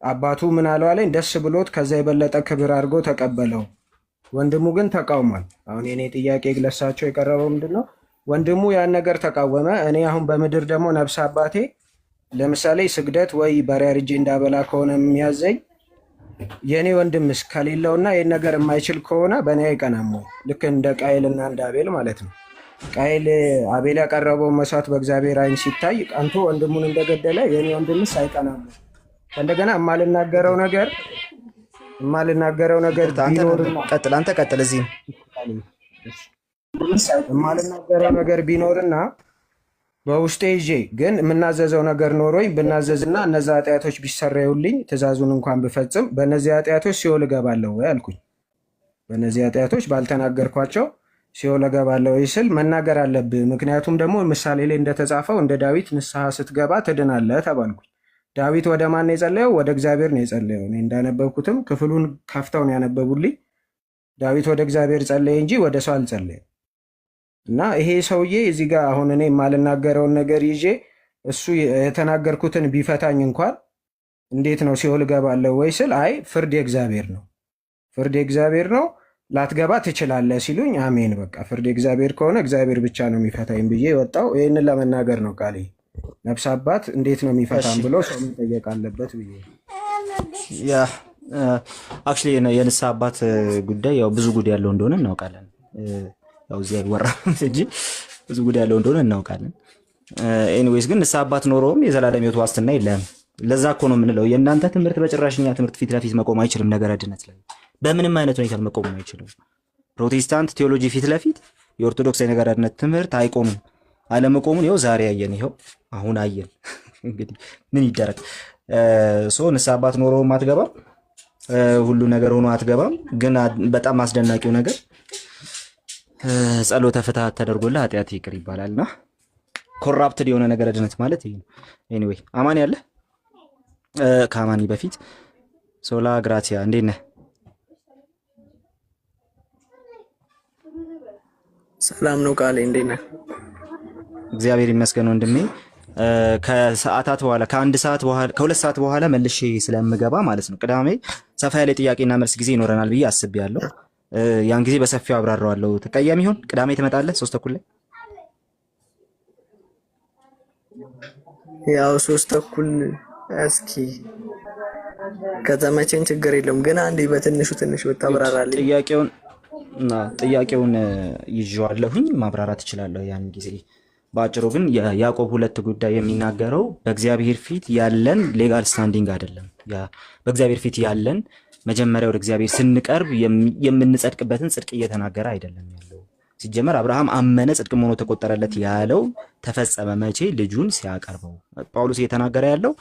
አባቱ ምን አለው አለኝ፣ ደስ ብሎት ከዛ የበለጠ ክብር አድርጎ ተቀበለው። ወንድሙ ግን ተቃውሟል። አሁን የኔ ጥያቄ ለሳቸው የቀረበው ምንድን ነው? ወንድሙ ያን ነገር ተቃወመ። እኔ አሁን በምድር ደግሞ ነፍስ አባቴ ለምሳሌ ስግደት ወይ በሬ አርጄ እንዳበላ ከሆነ የሚያዘኝ የእኔ ወንድምስ ከሌለውና ይህን ነገር የማይችል ከሆነ በእኔ አይቀናም ወይ? ልክ እንደ ቃየልና እንደ አቤል ማለት ነው። ቃየል አቤል ያቀረበውን መስዋዕት በእግዚአብሔር ዓይን ሲታይ ቀንቶ ወንድሙን እንደገደለ የእኔ ወንድምስ አይቀናም? እንደገና የማልናገረው ነገር አንተ ቀጥል። እዚህ የማልናገረው ነገር ቢኖርና በውስጤ ይዤ ግን የምናዘዘው ነገር ኖሮኝ ብናዘዝና እነዚ ኃጢአቶች ቢሰረዩልኝ ትእዛዙን እንኳን ብፈጽም በእነዚህ ኃጢአቶች ሲኦል እገባለሁ ወይ አልኩኝ። በእነዚህ ኃጢአቶች ባልተናገርኳቸው ሲኦል እገባለሁ ወይ ስል መናገር አለብህ። ምክንያቱም ደግሞ ምሳሌ ላይ እንደተጻፈው እንደ ዳዊት ንስሐ ስትገባ ትድናለህ ተባልኩኝ። ዳዊት ወደ ማን ነው የጸለየው? ወደ እግዚአብሔር ነው የጸለየው። እኔ እንዳነበብኩትም ክፍሉን ከፍተው ነው ያነበቡልኝ። ዳዊት ወደ እግዚአብሔር ጸለየ እንጂ ወደ ሰው አልጸለየም። እና ይሄ ሰውዬ እዚህ ጋር አሁን እኔ የማልናገረውን ነገር ይዤ እሱ የተናገርኩትን ቢፈታኝ እንኳን እንዴት ነው ሲኦል እገባለሁ ወይ ስል አይ ፍርድ የእግዚአብሔር ነው፣ ፍርድ የእግዚአብሔር ነው፣ ላትገባ ትችላለህ ሲሉኝ አሜን በቃ ፍርድ የእግዚአብሔር ከሆነ እግዚአብሔር ብቻ ነው የሚፈታኝ ብዬ ወጣው። ይህንን ለመናገር ነው ቃሌ። ነፍስ አባት እንዴት ነው የሚፈታን ብሎ ሰው መጠየቅ አለበት ብዬ አክቹዋሊ የንስሐ አባት ጉዳይ ያው ብዙ ጉዳይ ያለው እንደሆነ እናውቃለን። ያው እዚህ አይወራም እንጂ ብዙ ጉዳይ ያለው እንደሆነ እናውቃለን። ኤኒዌይስ ግን ንስሐ አባት ኖሮም የዘላለም ሕይወት ዋስትና የለም። ለዛ እኮ ነው የምንለው የእናንተ ትምህርት በጭራሽኛ ትምህርት ፊት ለፊት መቆም አይችልም። ነገረ ድነት ላይ በምንም አይነት ሁኔታ መቆም አይችልም። ፕሮቴስታንት ቴዎሎጂ ፊት ለፊት የኦርቶዶክስ የነገረ ድነት ትምህርት አይቆምም። አለመቆሙን ይኸው ዛሬ አየን፣ ይኸው አሁን አየን። እንግዲህ ምን ይደረግ? ንስሐ አባት ኖሮም አትገባም፣ ሁሉ ነገር ሆኖ አትገባም። ግን በጣም አስደናቂው ነገር ጸሎተ ፍትሐት ተደርጎልህ ኃጢአት ይቅር ይባላልና ኮራፕትድ የሆነ ነገረ ድነት ማለት ይሄ ነው። ኤኒዌይ አማን ያለ ከአማኒ በፊት ሶላ ግራቲያ እንዴት ነህ? ሰላም ነው ቃሌ፣ እንዴት ነህ? እግዚአብሔር ይመስገን ወንድሜ። ከሰዓታት በኋላ ከሁለት ሰዓት በኋላ መልሼ ስለምገባ ማለት ነው ቅዳሜ ሰፋ ያለ ጥያቄና መልስ ጊዜ ይኖረናል ብዬ አስቤያለሁ። ያን ጊዜ በሰፊው አብራራዋለሁ። ተቀያሚ ይሆን? ቅዳሜ ትመጣለህ? 3:00 ላይ ያው 3:00 እስኪ ከተመቸኝ ችግር የለውም። ግን አንዴ በትንሹ ብታብራራልኝ ጥያቄውን ይዤዋለሁኝ፣ ማብራራት እችላለሁ ያን ጊዜ። በአጭሩ ግን የያዕቆብ 2 ጉዳይ የሚናገረው በእግዚአብሔር ፊት ያለን ሌጋል ስታንዲንግ አይደለም። በእግዚአብሔር ፊት ያለን መጀመሪያ ወደ እግዚአብሔር ስንቀርብ የምንጸድቅበትን ጽድቅ እየተናገረ አይደለም ያለው። ሲጀመር አብርሃም አመነ ጽድቅም ሆኖ ተቆጠረለት ያለው ተፈጸመ መቼ? ልጁን ሲያቀርበው። ጳውሎስ እየተናገረ ያለው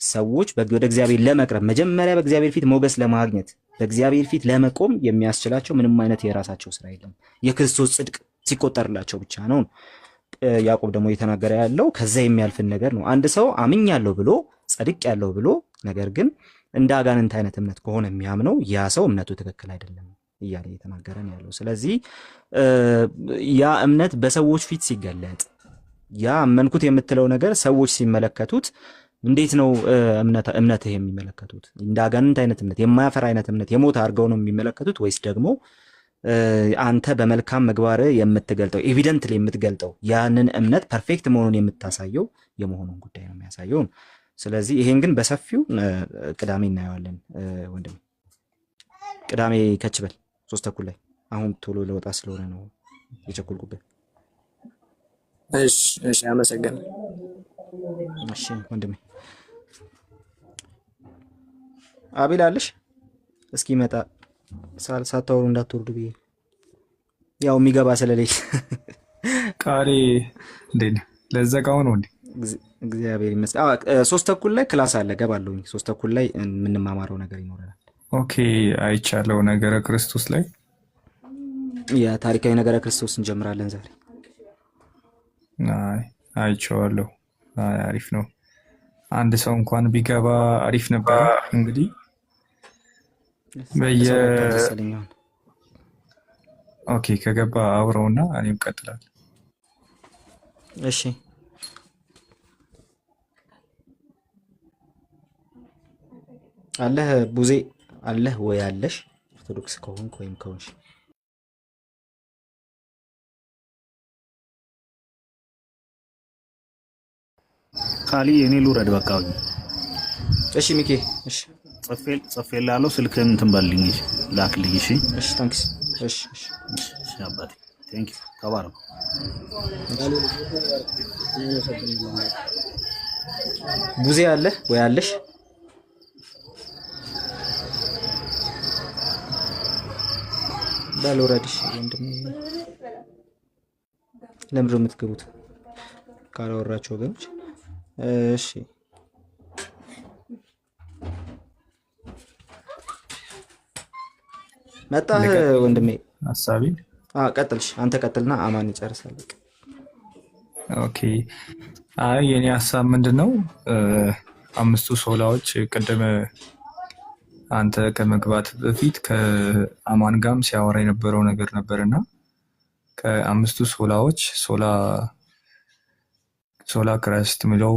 ሰዎች ወደ እግዚአብሔር ለመቅረብ መጀመሪያ በእግዚአብሔር ፊት ሞገስ ለማግኘት በእግዚአብሔር ፊት ለመቆም የሚያስችላቸው ምንም አይነት የራሳቸው ስራ የለም፣ የክርስቶስ ጽድቅ ሲቆጠርላቸው ብቻ ነው። ያዕቆብ ደግሞ እየተናገረ ያለው ከዛ የሚያልፍን ነገር ነው። አንድ ሰው አምኛለሁ ብሎ ጸድቅ ያለው ብሎ ነገር ግን እንደ አጋንንት አይነት እምነት ከሆነ የሚያምነው ያ ሰው እምነቱ ትክክል አይደለም እያለ እየተናገረ ነው ያለው። ስለዚህ ያ እምነት በሰዎች ፊት ሲገለጥ ያ አመንኩት የምትለው ነገር ሰዎች ሲመለከቱት እንዴት ነው እምነትህ የሚመለከቱት? እንደ አጋንንት አይነት እምነት፣ የማያፈራ አይነት እምነት፣ የሞተ አድርገው ነው የሚመለከቱት? ወይስ ደግሞ አንተ በመልካም ምግባር የምትገልጠው ኤቪደንትሊ የምትገልጠው ያንን እምነት ፐርፌክት መሆኑን የምታሳየው የመሆኑን ጉዳይ ነው የሚያሳየው። ስለዚህ ይሄን ግን በሰፊው ቅዳሜ እናየዋለን። ወንድም ቅዳሜ ከችበል 3:00 ላይ አሁን ቶሎ ለወጣ ስለሆነ ነው የቸኮልኩበት። እሺ አመሰግናለሁ። እሺ ወንድሜ አቤል አለሽ? እስኪ መጣ ሳታወሩ እንዳትወርዱ ብዬ ያው የሚገባ ስለሌለ ቃሌ እንዴት ነህ? ለዘቃው ነው እንዴ? እግዚአብሔር ይመስገን። 3:00 ላይ ክላስ አለ፣ ገባለሁኝ። 3:00 ላይ የምንማማረው ነገር ይኖረናል። ኦኬ አይቻለው። ነገረ ክርስቶስ ላይ የታሪካዊ ነገረ ክርስቶስ እንጀምራለን ዛሬ። አይቼዋለሁ። አሪፍ ነው። አንድ ሰው እንኳን ቢገባ አሪፍ ነበር። እንግዲህ ኦኬ ከገባ አብረውና እኔም እቀጥላለሁ። እሺ አለህ ቡዜ አለህ ወይ አለሽ? ኦርቶዶክስ ከሆንክ ወይም ከሆንሽ ካሊ እኔ ልውረድ በቃ። እሺ ሚኬ እሺ ጽፌ ላለው ስልክህን እንትን በልኝ ላክልኝ። እሺ እሺ ታንክስ። እሺ እሺ እሺ አባቴ ቴንክ ዩ ተባረክ። ቡዜ አለህ ወይ አለሽ? ባልወረድሽ ወንድም ለምንድን ነው የምትገቡት ካላወራችሁ ወገኖች? እሺ መጣህ ወንድሜ? ሀሳቢ ቀጥልሽ አንተ ቀጥልና አማን ይጨርሳል። ኦኬ። አይ የኔ ሀሳብ ምንድን ነው? አምስቱ ሶላዎች ቅድም አንተ ከመግባት በፊት ከአማን ጋርም ሲያወራ የነበረው ነገር ነበርና ከአምስቱ ሶላዎች ሶላ ክራይስት የሚለው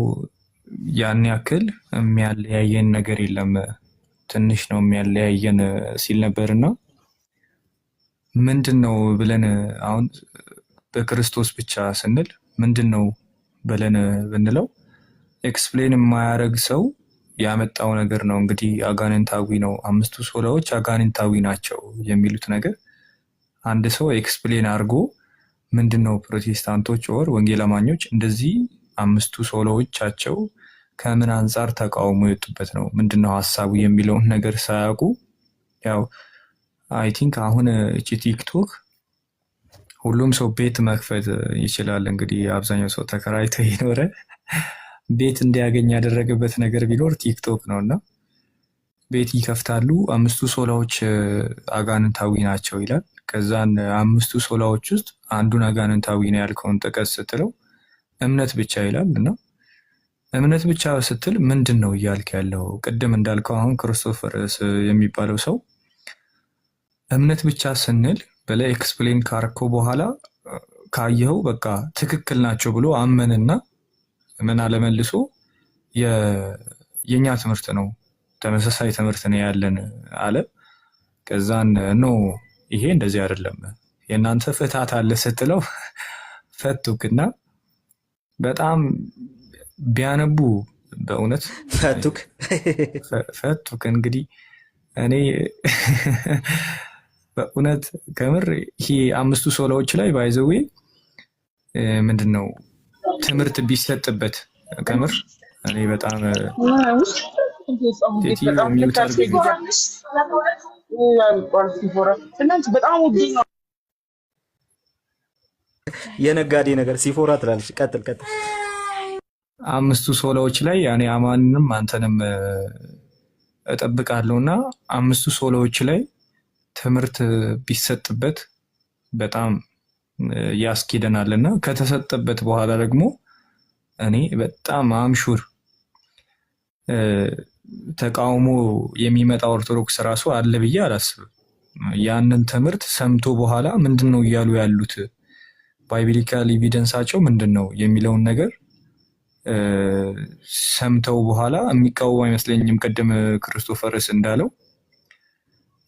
ያን ያክል የሚያለያየን ነገር የለም፣ ትንሽ ነው የሚያለያየን ሲል ነበርና ምንድን ነው ብለን አሁን በክርስቶስ ብቻ ስንል ምንድን ነው ብለን ብንለው ኤክስፕሌን የማያደርግ ሰው ያመጣው ነገር ነው። እንግዲህ አጋንንታዊ ነው፣ አምስቱ ሶላዎች አጋንንታዊ ናቸው የሚሉት ነገር አንድ ሰው ኤክስፕሌን አድርጎ ምንድን ነው ፕሮቴስታንቶች ወር ወንጌል አማኞች እንደዚህ አምስቱ ሶላዎቻቸው ከምን አንጻር ተቃውሞ የወጡበት ነው ምንድን ነው ሀሳቡ የሚለውን ነገር ሳያውቁ ያው አይ ቲንክ አሁን እቺ ቲክቶክ ሁሉም ሰው ቤት መክፈት ይችላል። እንግዲህ አብዛኛው ሰው ተከራይቶ የኖረ ቤት እንዲያገኝ ያደረገበት ነገር ቢኖር ቲክቶክ ነው እና ቤት ይከፍታሉ። አምስቱ ሶላዎች አጋንንታዊ ናቸው ይላል። ከዛን አምስቱ ሶላዎች ውስጥ አንዱን አጋንንታዊ ነው ያልከውን ጥቀስ ስትለው እምነት ብቻ ይላል እና እምነት ብቻ ስትል ምንድን ነው እያልክ ያለው? ቅድም እንዳልከው አሁን ክርስቶፈርስ የሚባለው ሰው እምነት ብቻ ስንል በላይ ኤክስፕሌን ካረከው በኋላ ካየኸው በቃ ትክክል ናቸው ብሎ አመንና ምን አለመልሶ የኛ ትምህርት ነው ተመሳሳይ ትምህርት ነው ያለን አለ። ከዛን ኖ ይሄ እንደዚህ አይደለም የእናንተ ፍትሃት አለ ስትለው ፈቱክና በጣም ቢያነቡ በእውነት ፈቱክ እንግዲህ እኔ በእውነት ከምር ይሄ አምስቱ ሶላዎች ላይ ባይዘዌ ምንድነው ትምህርት ቢሰጥበት ከምር እኔ በጣም የነጋዴ ነገር ሲፎራ ትላለች። ቀጥል ቀጥል። አምስቱ ሶላዎች ላይ ያኔ አማንንም አንተንም እጠብቃለሁና አምስቱ ሶላዎች ላይ ትምህርት ቢሰጥበት በጣም ያስኬደናልና ከተሰጠበት በኋላ ደግሞ እኔ በጣም አምሹር ተቃውሞ የሚመጣ ኦርቶዶክስ ራሱ አለ ብዬ አላስብም። ያንን ትምህርት ሰምቶ በኋላ ምንድነው እያሉ ያሉት ባይብሊካል ኤቪደንሳቸው ምንድነው የሚለውን ነገር ሰምተው በኋላ የሚቃወም አይመስለኝም። ቅድም ክርስቶፈርስ እንዳለው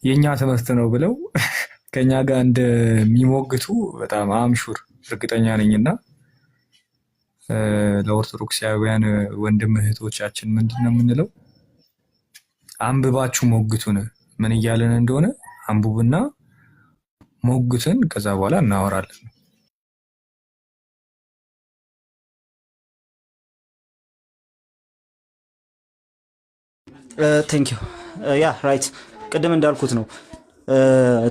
የኛ ትምህርት ነው ብለው ከኛ ጋር እንደሚሞግቱ በጣም አምሹር እርግጠኛ ነኝና ለኦርቶዶክሳውያን ወንድም እህቶቻችን ምንድነው የምንለው? አንብባችሁ ሞግቱን። ምን እያለን እንደሆነ አንብቡና ሞግቱን፣ ከዛ በኋላ እናወራለን። ቴንክ ዩ ያ ራይት። ቅድም እንዳልኩት ነው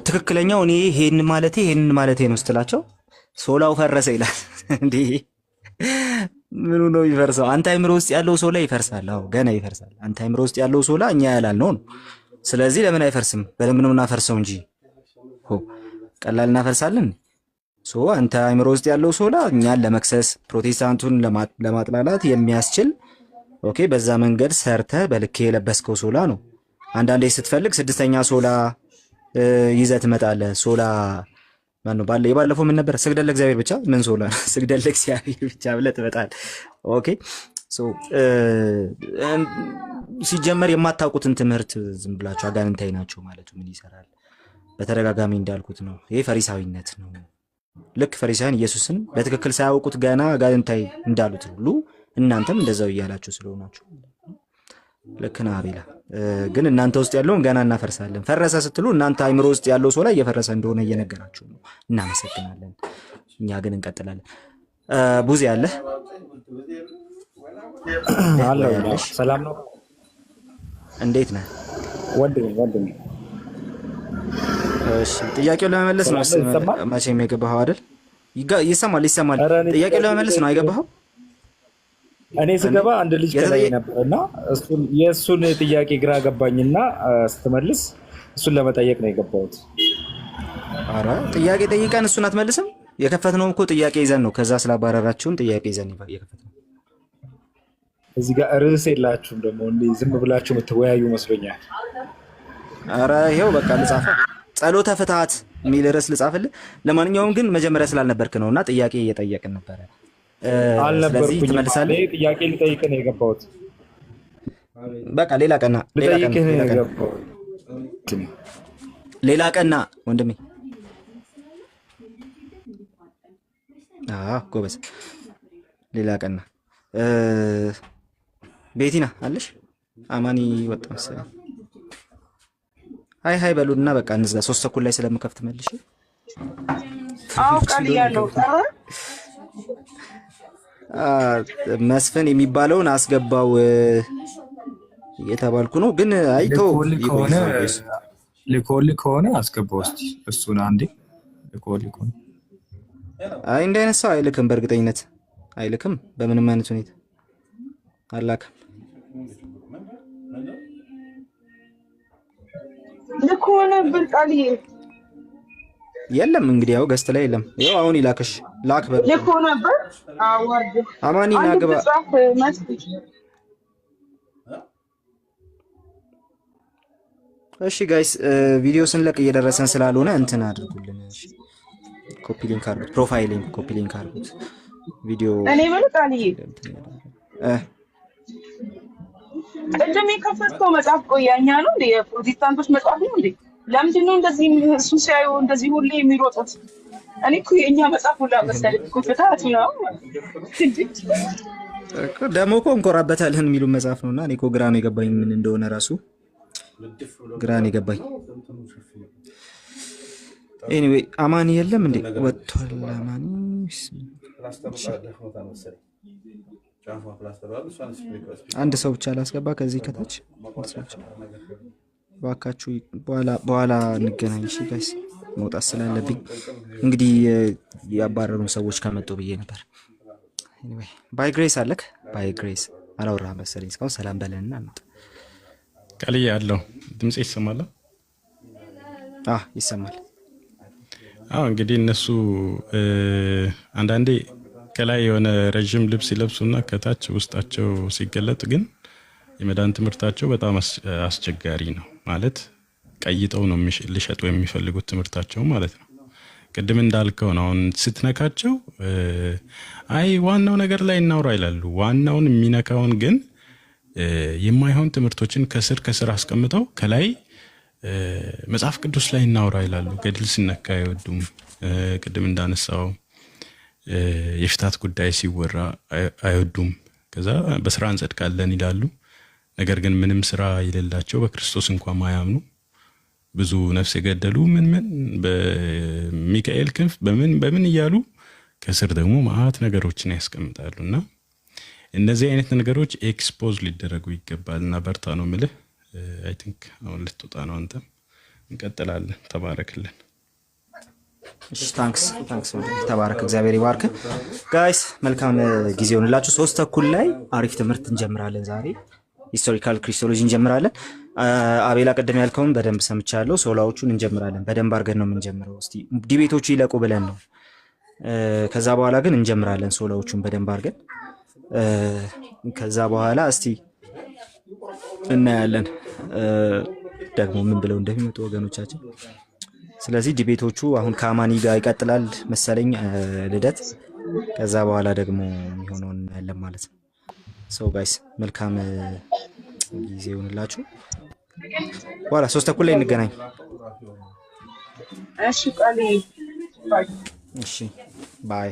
ትክክለኛው። እኔ ይሄን ማለቴ ነው ስትላቸው ሶላው ፈረሰ ይላል። እንዴ ምኑ ነው ይፈርሰው? አንተ አይምሮ ውስጥ ያለው ሶላ ይፈርሳል። አዎ ገና ይፈርሳል። አንተ አይምሮ ውስጥ ያለው ሶላ እኛ ያላልነው ነው። ስለዚህ ለምን አይፈርስም? በደንብ ነው እናፈርሰው እንጂ ቀላል እናፈርሳለን። አንተ አይምሮ ውስጥ ያለው ሶላ እኛን ለመክሰስ ፕሮቴስታንቱን ለማጥላላት የሚያስችል ኦኬ፣ በዛ መንገድ ሰርተ በልክ የለበስከው ሶላ ነው። አንዳንዴ ስትፈልግ ስድስተኛ ሶላ ይዘህ ትመጣለህ። ሶላ ማነው የባለፈው ምን ነበር? ስግደት ለእግዚአብሔር ብቻ። ምን ሶላ ስግደት ለእግዚአብሔር ብቻ ብለህ ትመጣለህ። ኦኬ ሲጀመር የማታውቁትን ትምህርት ዝም ብላችሁ አጋንንታዊ ናቸው ማለቱ ምን ይሰራል? በተደጋጋሚ እንዳልኩት ነው፣ ይሄ ፈሪሳዊነት ነው። ልክ ፈሪሳውያን ኢየሱስን በትክክል ሳያውቁት ገና አጋንንታዊ እንዳሉት ሁሉ እናንተም እንደዛው እያላችሁ ስለሆናችሁ ልክ ነህ አቤላ። ግን እናንተ ውስጥ ያለውን ገና እናፈርሳለን። ፈረሰ ስትሉ እናንተ አይምሮ ውስጥ ያለው ሰው ላይ እየፈረሰ እንደሆነ እየነገራችሁ ነው። እናመሰግናለን። እኛ ግን እንቀጥላለን። ቡዜ አለ ያለሽ ሰላም ነው? እንዴት ነህ ወንድሜ? እሺ ጥያቄውን ለመመለስ ነው መቼም የገባኸው አይደል? ይሰማል። ጥያቄውን ለመመለስ ነው አይገባኸው? እኔ ስገባ አንድ ልጅ ከላይ ነበርና የእሱን ጥያቄ ግራ ገባኝና ስትመልስ እሱን ለመጠየቅ ነው የገባሁት። ኧረ ጥያቄ ጠይቀን እሱን አትመልስም? የከፈትነው እኮ ጥያቄ ይዘን ነው። ከዛ ስላባረራችሁን ጥያቄ ይዘን የከፈትነው። እዚህ ጋር ርዕስ የላችሁም ደግሞ ዝም ብላችሁ የምትወያዩ መስሎኛል። ኧረ ይሄው በቃ ልጻፍ፣ ጸሎተ ፍትሐት የሚል ርዕስ ልጻፍልህ። ለማንኛውም ግን መጀመሪያ ስላልነበርክ ነው እና ጥያቄ እየጠየቅን ነበረ። ስለዚህ ትመልሳለህ። ጥያቄ ልጠይቅ ነው የገባሁት። በቃ ሌላ ቀና ወንድሜ። ጎበዝ። ሌላ ቀና ቤቲና አለሽ? አማኒ ወጣ መሰለኝ። ሃይ በሉና በቃ እንዝጋ። 3 ተኩል ላይ ስለምከፍት መልሽ። ቃል ያለው መስፍን የሚባለውን አስገባው እየተባልኩ ነው። ግን አይተው ልኮልህ ከሆነ አስገባው እስቲ እሱን አንዴ። ልኮልህ ከሆነ አይ እንዳይነሳው አይልክም። በእርግጠኝነት አይልክም። በምንም አይነት ሁኔታ አላከም። ልኮ ነበር ቃልዬ። የለም እንግዲህ ያው ገስት ላይ የለም። ያው አሁን ይላክሽ ላክ በል። ልኮ ነበር። አዋርድ አማኒ ናግባ። እሺ ጋይስ ቪዲዮ ስንለቅ እየደረሰን ስላልሆነ እንትን አድርጉልን። እሺ ኮፒ ሊንክ አድርጉት፣ ፕሮፋይሊንግ ኮፒ ሊንክ አድርጉት። ቪዲዮ እኔ ማለት ቃልዬ ቅድም የከፈትከው መጽሐፍ ቆያኛ ነው እንዴ? የፕሮቴስታንቶች መጽሐፍ ነው እንዴ? ለምንድን ነው እንደዚህ እሱ ሲያዩ እንደዚህ ሁሌ የሚሮጡት? እኔ እኮ የእኛ መጽሐፍ ሁላ መሰለኝ እኮ ፍትሐት ነው እኮ። ደግሞ እኮ እንኮራበታለን የሚሉ መጽሐፍ ነውና እኔ እኮ ግራ ነው የገባኝ፣ ምን እንደሆነ ራሱ ግራ ነው የገባኝ። ኤኒዌይ አማኒ የለም እንዴ? ወጥቷል አማኒ። አንድ ሰው ብቻ ላስገባ ከዚህ ከታች ባካችሁ። በኋላ እንገናኝ እሺ ጋይስ፣ መውጣት ስላለብኝ እንግዲህ ያባረሩን ሰዎች ከመጡ ብዬ ነበር። ኤኒዌይ ባይ ግሬስ አለክ። ባይ ግሬስ አላወራህም መሰለኝ እስካሁን። ሰላም በለንና እንውጣ። ቃልዬ አለው ድምጽ ይሰማል? ይሰማል። እንግዲህ እነሱ አንዳንዴ ከላይ የሆነ ረዥም ልብስ ይለብሱና ከታች ውስጣቸው ሲገለጥ ግን የመዳን ትምህርታቸው በጣም አስቸጋሪ ነው። ማለት ቀይጠው ነው ሊሸጡ የሚፈልጉት ትምህርታቸው ማለት ነው። ቅድም እንዳልከው ነው። አሁን ስትነካቸው አይ ዋናው ነገር ላይ እናውራ ይላሉ። ዋናውን የሚነካውን ግን የማይሆን ትምህርቶችን ከስር አስቀምጠው ከላይ መጽሐፍ ቅዱስ ላይ እናውራ ይላሉ። ገድል ሲነካ አይወዱም። ቅድም እንዳነሳው የፍታት ጉዳይ ሲወራ አይወዱም። ከዛ በስራ እንጸድቃለን ይላሉ። ነገር ግን ምንም ስራ የሌላቸው በክርስቶስ እንኳን ማያምኑ ብዙ ነፍስ የገደሉ ምን በሚካኤል ክንፍ በምን እያሉ ከስር ደግሞ ማአት ነገሮችን ያስቀምጣሉና እነዚህ አይነት ነገሮች ኤክስፖዝ ሊደረጉ ይገባልና በርታ ነው የምልህ። አይ ቲንክ አሁን ልትወጣ ነው አንተ። እንቀጥላለን። ተባረክልን። እሺ ታንክስ ተባረክ። እግዚአብሔር ይባርክ። ጋይስ መልካም ጊዜ ሆነላችሁ። 3 ተኩል ላይ አሪፍ ትምህርት እንጀምራለን ዛሬ። ሂስቶሪካል ክሪስቶሎጂ እንጀምራለን። አቤላ ቀደም ያልከውን በደንብ ሰምቻለሁ። ሶላዎቹን እንጀምራለን። በደንብ አድርገን ነው የምንጀምረው። እስቲ ዲቤቶቹ ይለቁ ብለን ነው። ከዛ በኋላ ግን እንጀምራለን ሶላዎቹን በደንብ አድርገን። ከዛ በኋላ እስቲ እናያለን ደግሞ ምን ብለው እንደሚመጡ ወገኖቻችን። ስለዚህ ዲቤቶቹ አሁን ከአማኒ ጋር ይቀጥላል መሰለኝ ልደት። ከዛ በኋላ ደግሞ የሚሆነውን እናያለን ማለት ነው። ሶ ጋይስ መልካም ጊዜ ይሁንላችሁ። በኋላ 3:00 ላይ እንገናኝ። እሺ ቃሌ ባይ። እሺ ባይ።